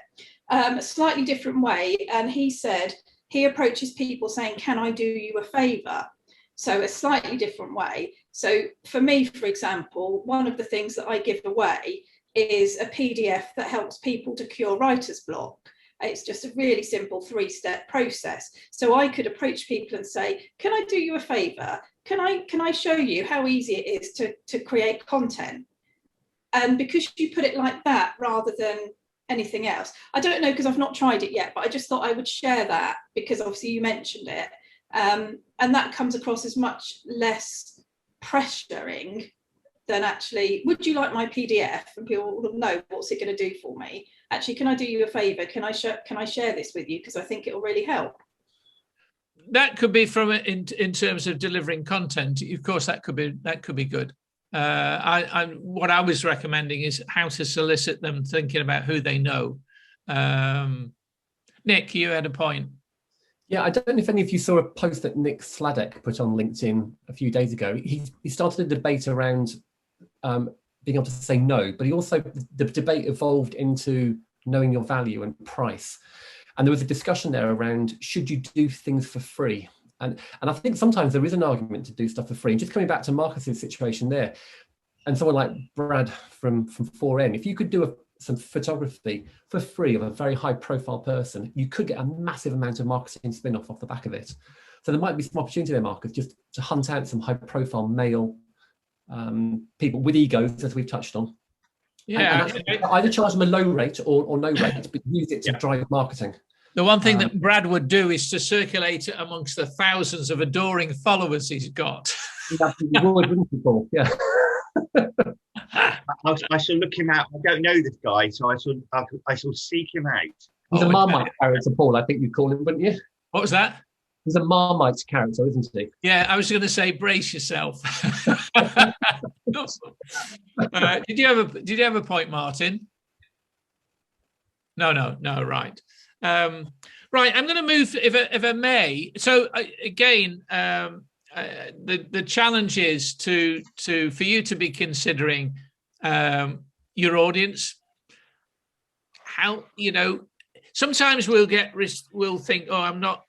a slightly different way. And he said he approaches people saying, "Can I do you a favour?" So a slightly different way. So for me, for example, one of the things that I give away is a PDF that helps people to cure writer's block. It's just a really simple 3-step process. So I could approach people and say, "Can I do you a favor? Can I show you how easy it is to create content?" And because you put it like that rather than anything else, I don't know, because I've not tried it yet, but I just thought I would share that because obviously you mentioned it. And that comes across as much less pressuring than actually, "Would you like my PDF?" And people will know, what's it going to do for me? Actually, can I do you a favor? Can I share this with you? Because I think it will really help. That could be from in terms of delivering content. Of course, that could be good. What I was recommending is how to solicit them, thinking about who they know. Nick, you had a point. Yeah, I don't know if any of you saw a post that Nick Sladek put on LinkedIn a few days ago. He started a debate around being able to say no, but he also, the debate evolved into knowing your value and price. And there was a discussion there around, should you do things for free? And I think sometimes there is an argument to do stuff for free. And just coming back to Marcus's situation there, and someone like Brad from 4N, if you could do some photography for free of a very high profile person, you could get a massive amount of marketing spin-off off the back of it. So there might be some opportunity there, Marcus, just to hunt out some high profile male people with egos, as we've touched on. Yeah. And either charge them a low rate or no rate, but use it to drive marketing. The one thing that Brad would do is to circulate it amongst the thousands of adoring followers he's got. Wouldn't you, Paul? Yeah. I shall look him out. I don't know this guy, so I shall seek him out. He's a Marmite character, Paul, I think you'd call him, wouldn't you? What was that? He's a Marmite character, isn't he? Yeah, I was going to say brace yourself. Did you have a point, Martin? No, right. Right, I'm going to move, if I may. So again, the challenge is for you to be considering your audience. How, sometimes we'll think, oh, I'm not.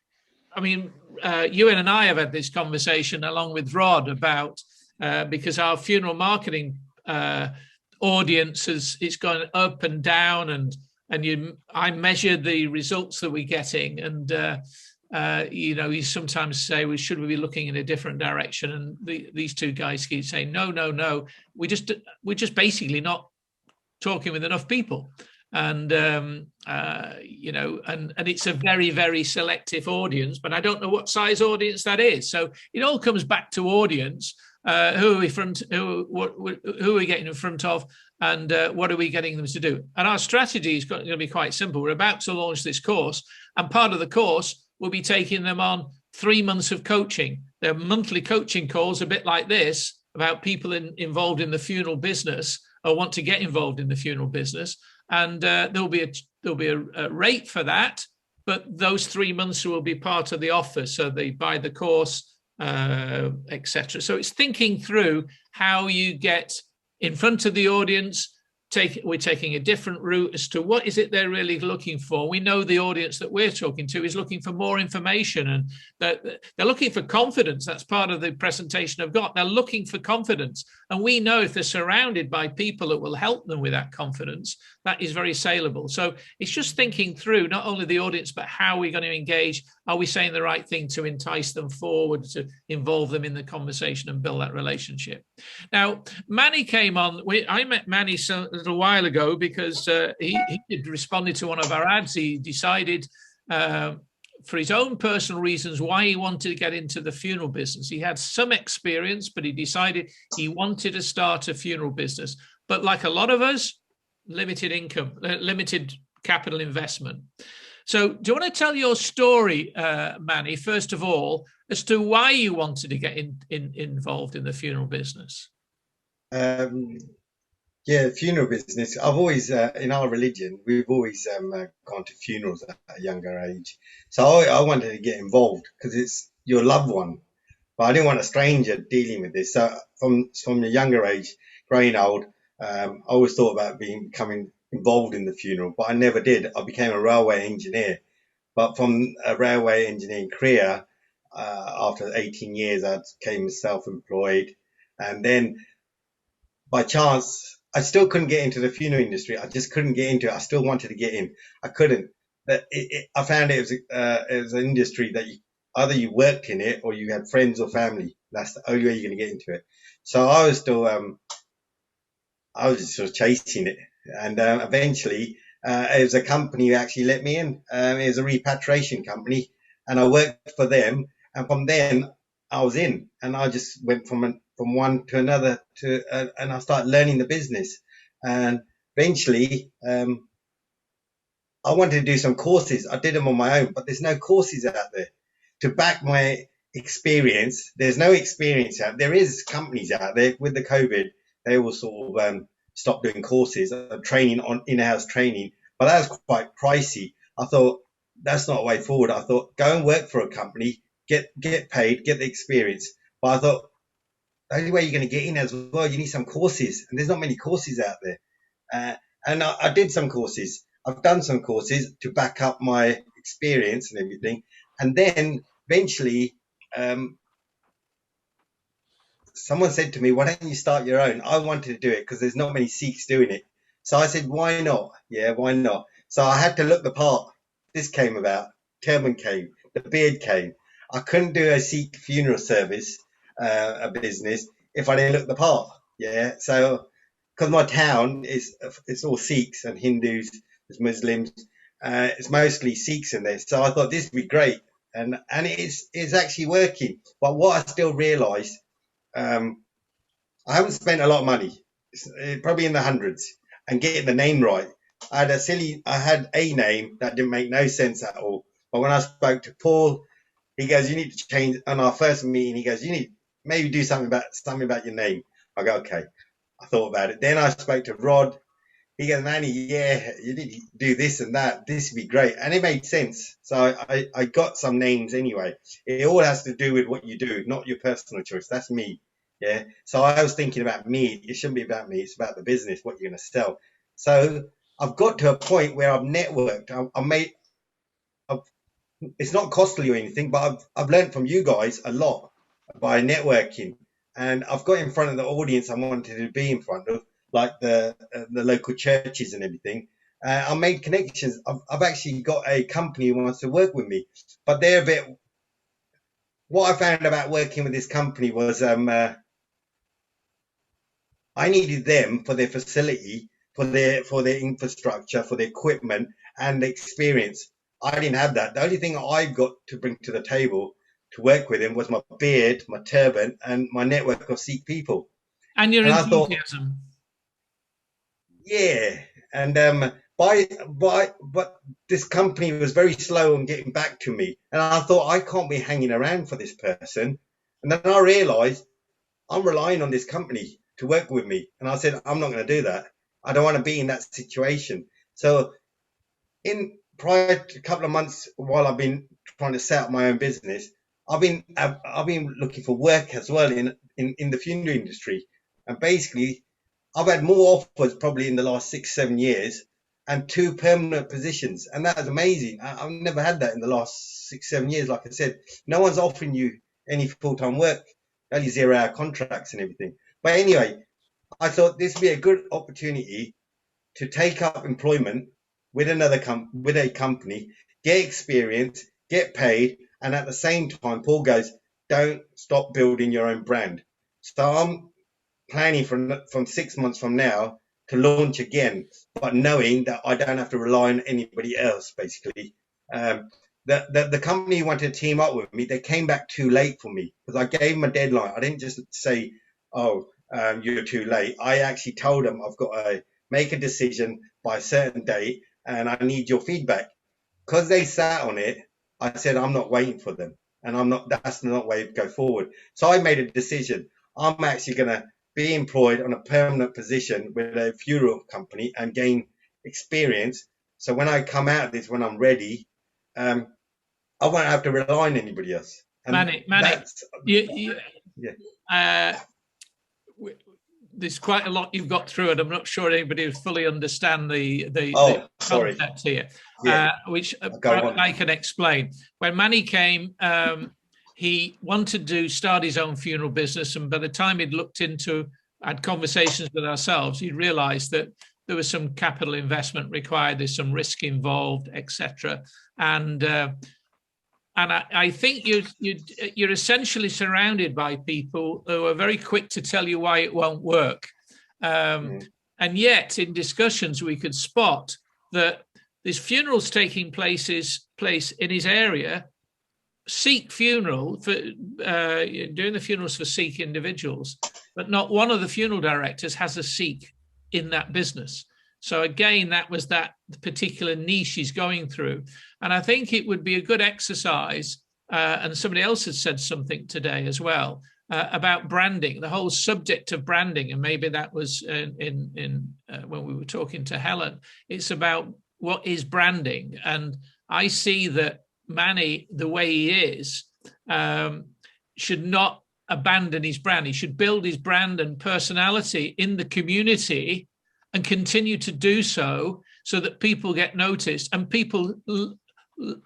I mean, Ewan and I have had this conversation along with Rod about because our funeral marketing audience it's gone up and down, and I measure the results that we're getting, and you sometimes say, well, should we be looking in a different direction? And these two guys keep saying, no, we're just basically not talking with enough people. And and it's a very, very selective audience, but I don't know what size audience that is. So it all comes back to audience. Who are we who are we getting in front of, and what are we getting them to do? And our strategy is going to be quite simple. We're about to launch this course, and part of the course will be taking them on 3 months of coaching. They're monthly coaching calls, a bit like this, about people involved in the funeral business or want to get involved in the funeral business. And there'll be a rate for that, but those 3 months will be part of the offer. So they buy the course, etc. So it's thinking through how you get in front of the audience. We're taking a different route as to what is it they're really looking for. We know the audience that we're talking to is looking for more information, and they're looking for confidence. That's part of the presentation I've got. They're looking for confidence, and we know if they're surrounded by people that will help them with that confidence, that is very saleable. So it's just thinking through not only the audience, but how we're going to engage. Are we saying the right thing to entice them forward, to involve them in the conversation and build that relationship? Now, Manny came on. I met Manny a little while ago because he had responded to one of our ads. He decided for his own personal reasons why he wanted to get into the funeral business. He had some experience, but he decided he wanted to start a funeral business. But like a lot of us, limited income, limited capital investment. So do you want to tell your story, Manny, first of all, as to why you wanted to get involved in the funeral business? Yeah, funeral business. I've always, in our religion, we've always gone to funerals at a younger age. So I wanted to get involved because it's your loved one. But I didn't want a stranger dealing with this. So from a younger age, growing old, I always thought about becoming involved in the funeral, but I never did. I became a railway engineer. But from a railway engineering career, after 18 years, I became self-employed. And then by chance, I still couldn't get into the funeral industry. I just couldn't get into it. I still wanted to get in. I couldn't. I found it was an industry that either you worked in it or you had friends or family. That's the only way you're going to get into it. So I was still, I was just sort of chasing it. And eventually, it was a company who actually let me in. It was a repatriation company, and I worked for them. And from then, I was in, and I just went from one to another and I started learning the business. And eventually, I wanted to do some courses. I did them on my own, but there's no courses out there to back my experience. There's no experience out there. There is companies out there with the COVID. They all sort of stopped doing courses, training on in-house training, but that was quite pricey. I thought that's not a way forward. I thought go and work for a company, get paid, get the experience. But I thought the only way you're going to get in as well, you need some courses, and there's not many courses out there. And I did some courses. I've done some courses to back up my experience and everything. And then eventually, someone said to me, why don't you start your own? I wanted to do it because there's not many Sikhs doing it. So I said, why not? Yeah, why not? So I had to look the part. This came about. Turban came. The beard came. I couldn't do a Sikh funeral service, a business, if I didn't look the part. Yeah. So because my town it's all Sikhs and Hindus, there's Muslims. It's mostly Sikhs in there. So I thought this would be great. And it's actually working. But what I still realised, I haven't spent a lot of money, probably in the hundreds, and getting the name right. I had a name that didn't make no sense at all. But when I spoke to Paul, He goes, you need to change. On our first meeting, he goes, you need maybe do something about your name. I go, okay. I thought about it. Then I spoke to Rod. He goes, Manny, yeah, you need to do this and that. This would be great. And it made sense. So I got some names anyway. It all has to do with what you do, not your personal choice. That's me. Yeah. So I was thinking about me. It shouldn't be about me. It's about the business, what you're going to sell. So I've got to a point where I've networked. It's not costly or anything, but I've learned from you guys a lot by networking. And I've got in front of the audience I wanted to be in front of, like the local churches and everything. I made connections. I've actually got a company who wants to work with me, but they're a bit. What I found about working with this company was I needed them for their facility, for their infrastructure, for their equipment and the experience. I didn't have that. The only thing I got to bring to the table to work with him was my beard, my turban, and my network of Sikh people. And your enthusiasm. Yeah, and but this company was very slow on getting back to me, and I thought I can't be hanging around for this person. And then I realised I'm relying on this company to work with me, and I said I'm not going to do that. I don't want to be in that situation. So, in prior to a couple of months while I've been trying to set up my own business, I've been looking for work as well in the funeral industry, and basically I've had more offers probably in the last 6-7 years and 2 permanent positions. And that is amazing. I've never had that in the last 6-7 years. Like I said, no one's offering you any full-time work, only 0-hour contracts and everything. But anyway, I thought this would be a good opportunity to take up employment with a company, get experience, get paid. And at the same time, Paul goes, don't stop building your own brand. So I'm planning from 6 months from now to launch again, but knowing that I don't have to rely on anybody else, basically. The company wanted to team up with me. They came back too late for me because I gave them a deadline. I didn't just say, you're too late. I actually told them I've got to make a decision by a certain date and I need your feedback. Because they sat on it, I said, I'm not waiting for them. And that's not the way to go forward. So I made a decision. I'm actually going to be employed on a permanent position with a funeral company and gain experience. So when I come out of this, when I'm ready, I won't have to rely on anybody else. And Manny, there's quite a lot you've got through it. I'm not sure anybody will fully understand the concept here, which I can explain. When Manny came, he wanted to start his own funeral business, and by the time he'd had conversations with ourselves, he realised that there was some capital investment required, there's some risk involved, etc. And I think you're essentially surrounded by people who are very quick to tell you why it won't work, and yet in discussions we could spot that there's funerals taking place in his area. Sikh funeral for doing the funerals for Sikh individuals, but not one of the funeral directors has a Sikh in that business. So again, that was that particular niche he's going through. And I think it would be a good exercise, and somebody else has said something today as well, about branding, the whole subject of branding. And maybe that was in when we were talking to Helen, it's about what is branding. And I see that Manny, the way he is, should not abandon his brand. He should build his brand and personality in the community and continue to do so that people get noticed and people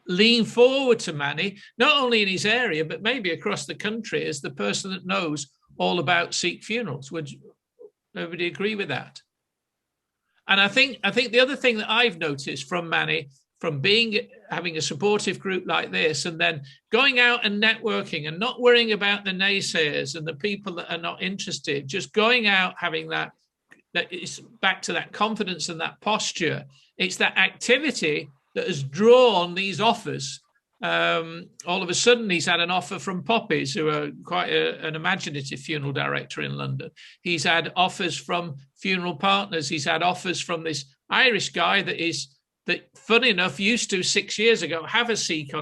lean forward to Manny, not only in his area, but maybe across the country as the person that knows all about Sikh funerals. Would everybody agree with that? And I think the other thing that I've noticed from Manny, from having a supportive group like this and then going out and networking and not worrying about the naysayers and the people that are not interested, just going out, having that is back to that confidence and that posture. It's that activity that has drawn these offers. All of a sudden, he's had an offer from Poppies, who are quite an imaginative funeral director in London. He's had offers from Funeral Partners. He's had offers from this Irish guy that is that, funny enough, used to 6 years ago have a Sikh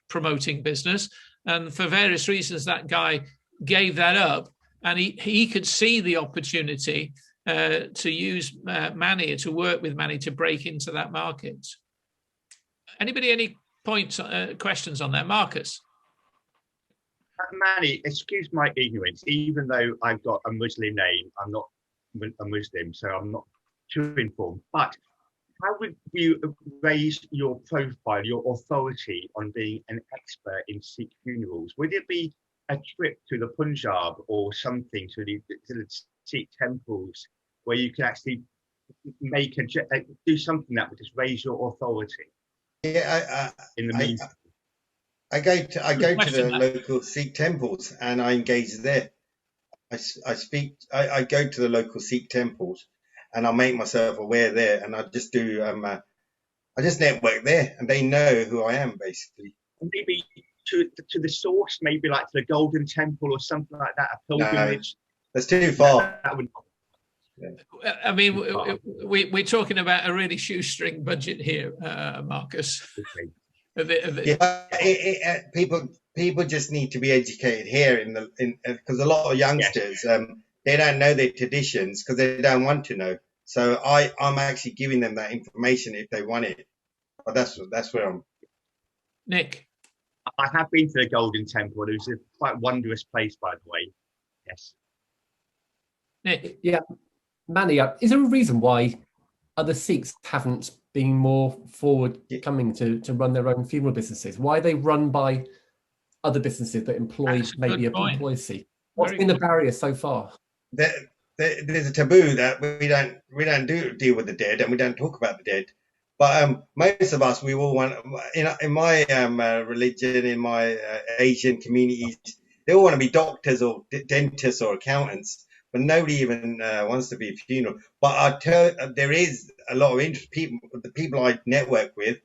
promoting business, and for various reasons that guy gave that up, and he could see the opportunity to use Manny, to work with Manny to break into that market. Anybody any points, questions on that? Marcus? Manny, excuse my ignorance, even though I've got a Muslim name, I'm not a Muslim, so I'm not too informed, but how would you raise your profile, your authority on being an expert in Sikh funerals? Would it be a trip to the Punjab or something to the Sikh temples where you can actually make do something that would just raise your authority? Yeah, in the meantime. I go to the local Sikh temples and I engage there. I go to the local Sikh temples and I make myself aware there, and I just do I just network there, and they know who I am basically. Maybe to the source, maybe like to the Golden Temple or something like that, a pilgrimage. No, that's too far. I mean, we're talking about a really shoestring budget here, Marcus. Yeah, people just need to be educated here because a lot of youngsters they don't know their traditions because they don't want to know. So I'm actually giving them that information if they want it. But that's where I'm. Nick, I have been to the Golden Temple. It was a quite wondrous place, by the way. Yes. Nick, yeah, Manny, is there a reason why other Sikhs haven't been more forward-coming to run their own funeral businesses? Why are they run by other businesses that employ maybe employ Sikh? What's been the barrier so far? There's a taboo that we don't deal with the dead, and we don't talk about the dead. But most of us, we all want, in my religion, in my Asian communities, they all want to be doctors or dentists or accountants, but nobody even wants to be a funeral. But there is a lot of interest. The people I network with,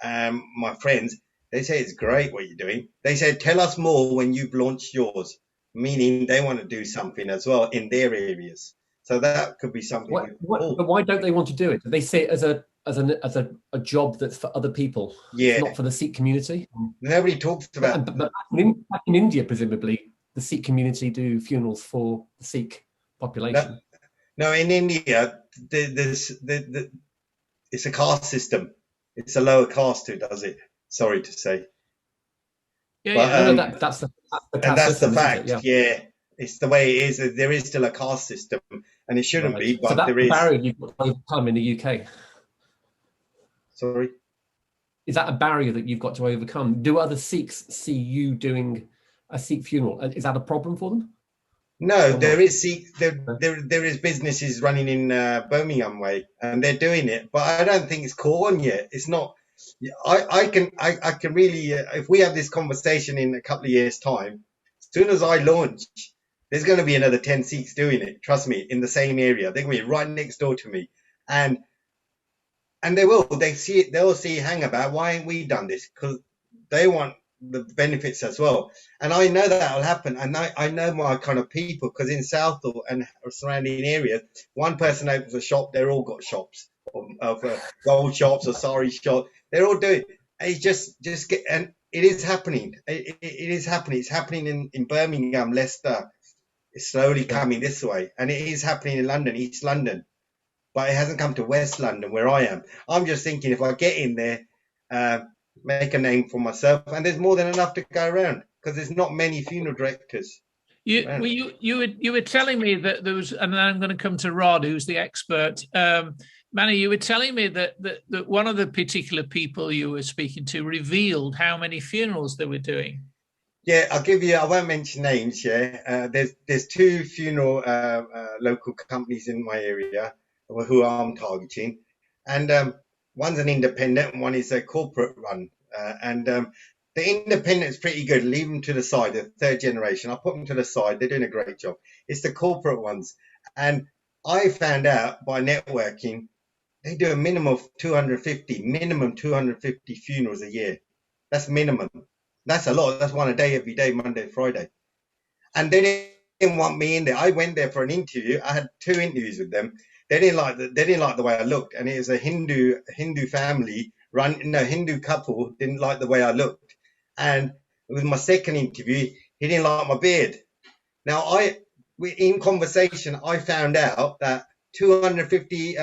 my friends, they say it's great what you're doing. They say, tell us more when you've launched yours, meaning they want to do something as well in their areas. So that could be something. But why don't they want to do it? Do they see it as a job that's for other people? Yeah, not for the Sikh community. Nobody talks about. But back in India, presumably, the Sikh community do funerals for the Sikh population. No, in India, it's a caste system. It's a lower caste who does it. Sorry to say. Yeah, but, that's the fact. Yeah, it's the way it is. There is still a caste system, and it shouldn't be. But so that's there the is. barrier you've got to overcome in the UK. Sorry. Is that a barrier that you've got to overcome? Do other Sikhs see you doing a Sikh funeral? Is that a problem for them? No, there is there is businesses running in Birmingham way, and they're doing it, but I don't think it's caught on yet. It's not. I can really if we have this conversation in a couple of years' time, as soon as I launch, there's going to be another 10 Sikhs doing it. Trust me, in the same area, they're going to be right next door to me, and they will. They see it. They'll see. Hang about. Why ain't we done this? Because they want the benefits as well, and I know that will happen. And I know my kind of people, because in Southall and surrounding areas, one person opens a shop, they're all got shops of gold shops or sari shops. They're all doing. It's just get, and it is happening. It is happening. It's happening in Birmingham, Leicester. It's slowly coming this way, and it is happening in London, East London, but it hasn't come to West London where I am. I'm just thinking if I get in there. Make a name for myself, and there's more than enough to go around because there's not many funeral directors. You were telling me that there was, and then I'm going to come to Rod, who's the expert. Manny, you were telling me that one of the particular people you were speaking to revealed how many funerals they were doing. Yeah, I'll give you. I won't mention names. Yeah, there's two funeral local companies in my area who I'm targeting, and one's an independent and one is a corporate run. And the independent is pretty good. Leave them to the side, the third generation. I put them to the side. They're doing a great job. It's the corporate ones. And I found out by networking, they do a minimum of 250 funerals a year. That's minimum. That's a lot. That's one a day, every day, Monday, Friday. And they didn't want me in there. I went there for an interview. I had 2 interviews with them. they didn't like the way I looked, and it was a Hindu family Hindu couple didn't like the way I looked, and with my second interview, he didn't like my beard. Now in conversation, I found out that 250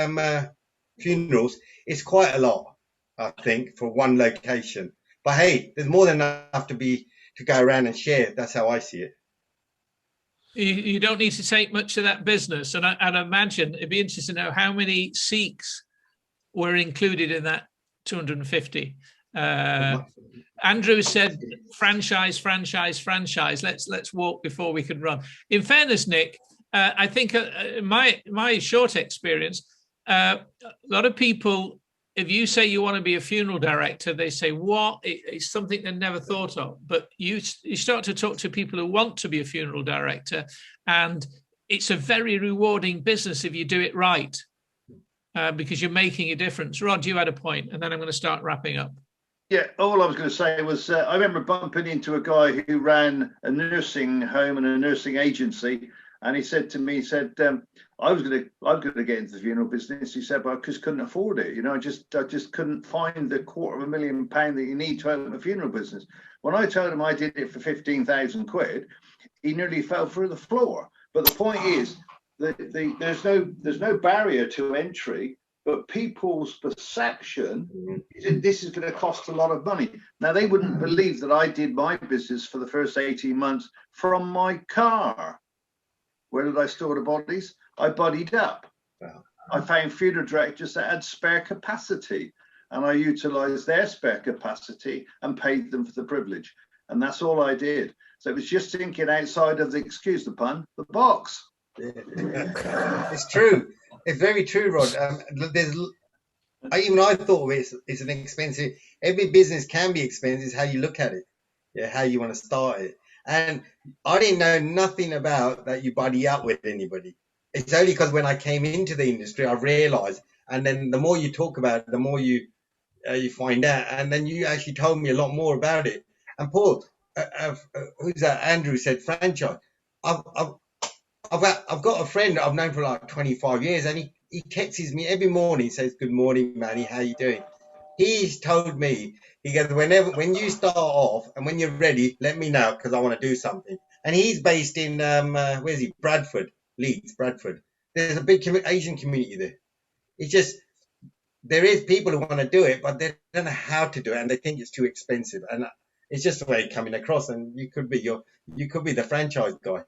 funerals is quite a lot, I think, for one location. But hey, there's more than enough to go around and share. That's how I see it. You don't need to take much of that business, and I'd imagine it'd be interesting to know how many Sikhs were included in that 250. Andrew said franchise. Let's walk before we can run. In fairness, Nick, I think my short experience, a lot of people, if you say you want to be a funeral director, they say, what? It's something they never thought of. But you start to talk to people who want to be a funeral director, and it's a very rewarding business if you do it right, because you're making a difference. Rod, you had a point, and then I'm going to start wrapping up. Yeah, all I was going to say was I remember bumping into a guy who ran a nursing home and a nursing agency, and he said to me, I was going to get into the funeral business. He said, but I just couldn't afford it. You know, I just couldn't find the £250,000 that you need to open a funeral business. When I told him I did it for 15,000 quid, he nearly fell through the floor. But the point is that there's no barrier to entry, but people's perception is this is going to cost a lot of money. Now, they wouldn't believe that I did my business for the first 18 months from my car. Where did I store the bodies? I buddied up. Wow. I found funeral directors that had spare capacity, and I utilized their spare capacity and paid them for the privilege. And that's all I did. So it was just thinking outside of the, excuse the pun, the box. It's true. It's very true, Rod. I thought it's an expensive. Every business can be expensive. It's how you look at it. Yeah, how you want to start it. And I didn't know nothing about that you buddy up with anybody. It's only because when I came into the industry, I realized, and then the more you talk about it, the more you find out. And then you actually told me a lot more about it. And Paul, who's that? Andrew said franchise. I've got a friend I've known for like 25 years, and he texts me every morning, says, "Good morning, Manny, how you doing?" He's told me, he goes, when you start off and when you're ready, let me know, because I want to do something. And he's based in, where's he? Bradford, Leeds, Bradford. There's a big Asian community there. It's just, there is people who want to do it, but they don't know how to do it, and they think it's too expensive. And it's just the way it's coming across, and you could be the franchise guy.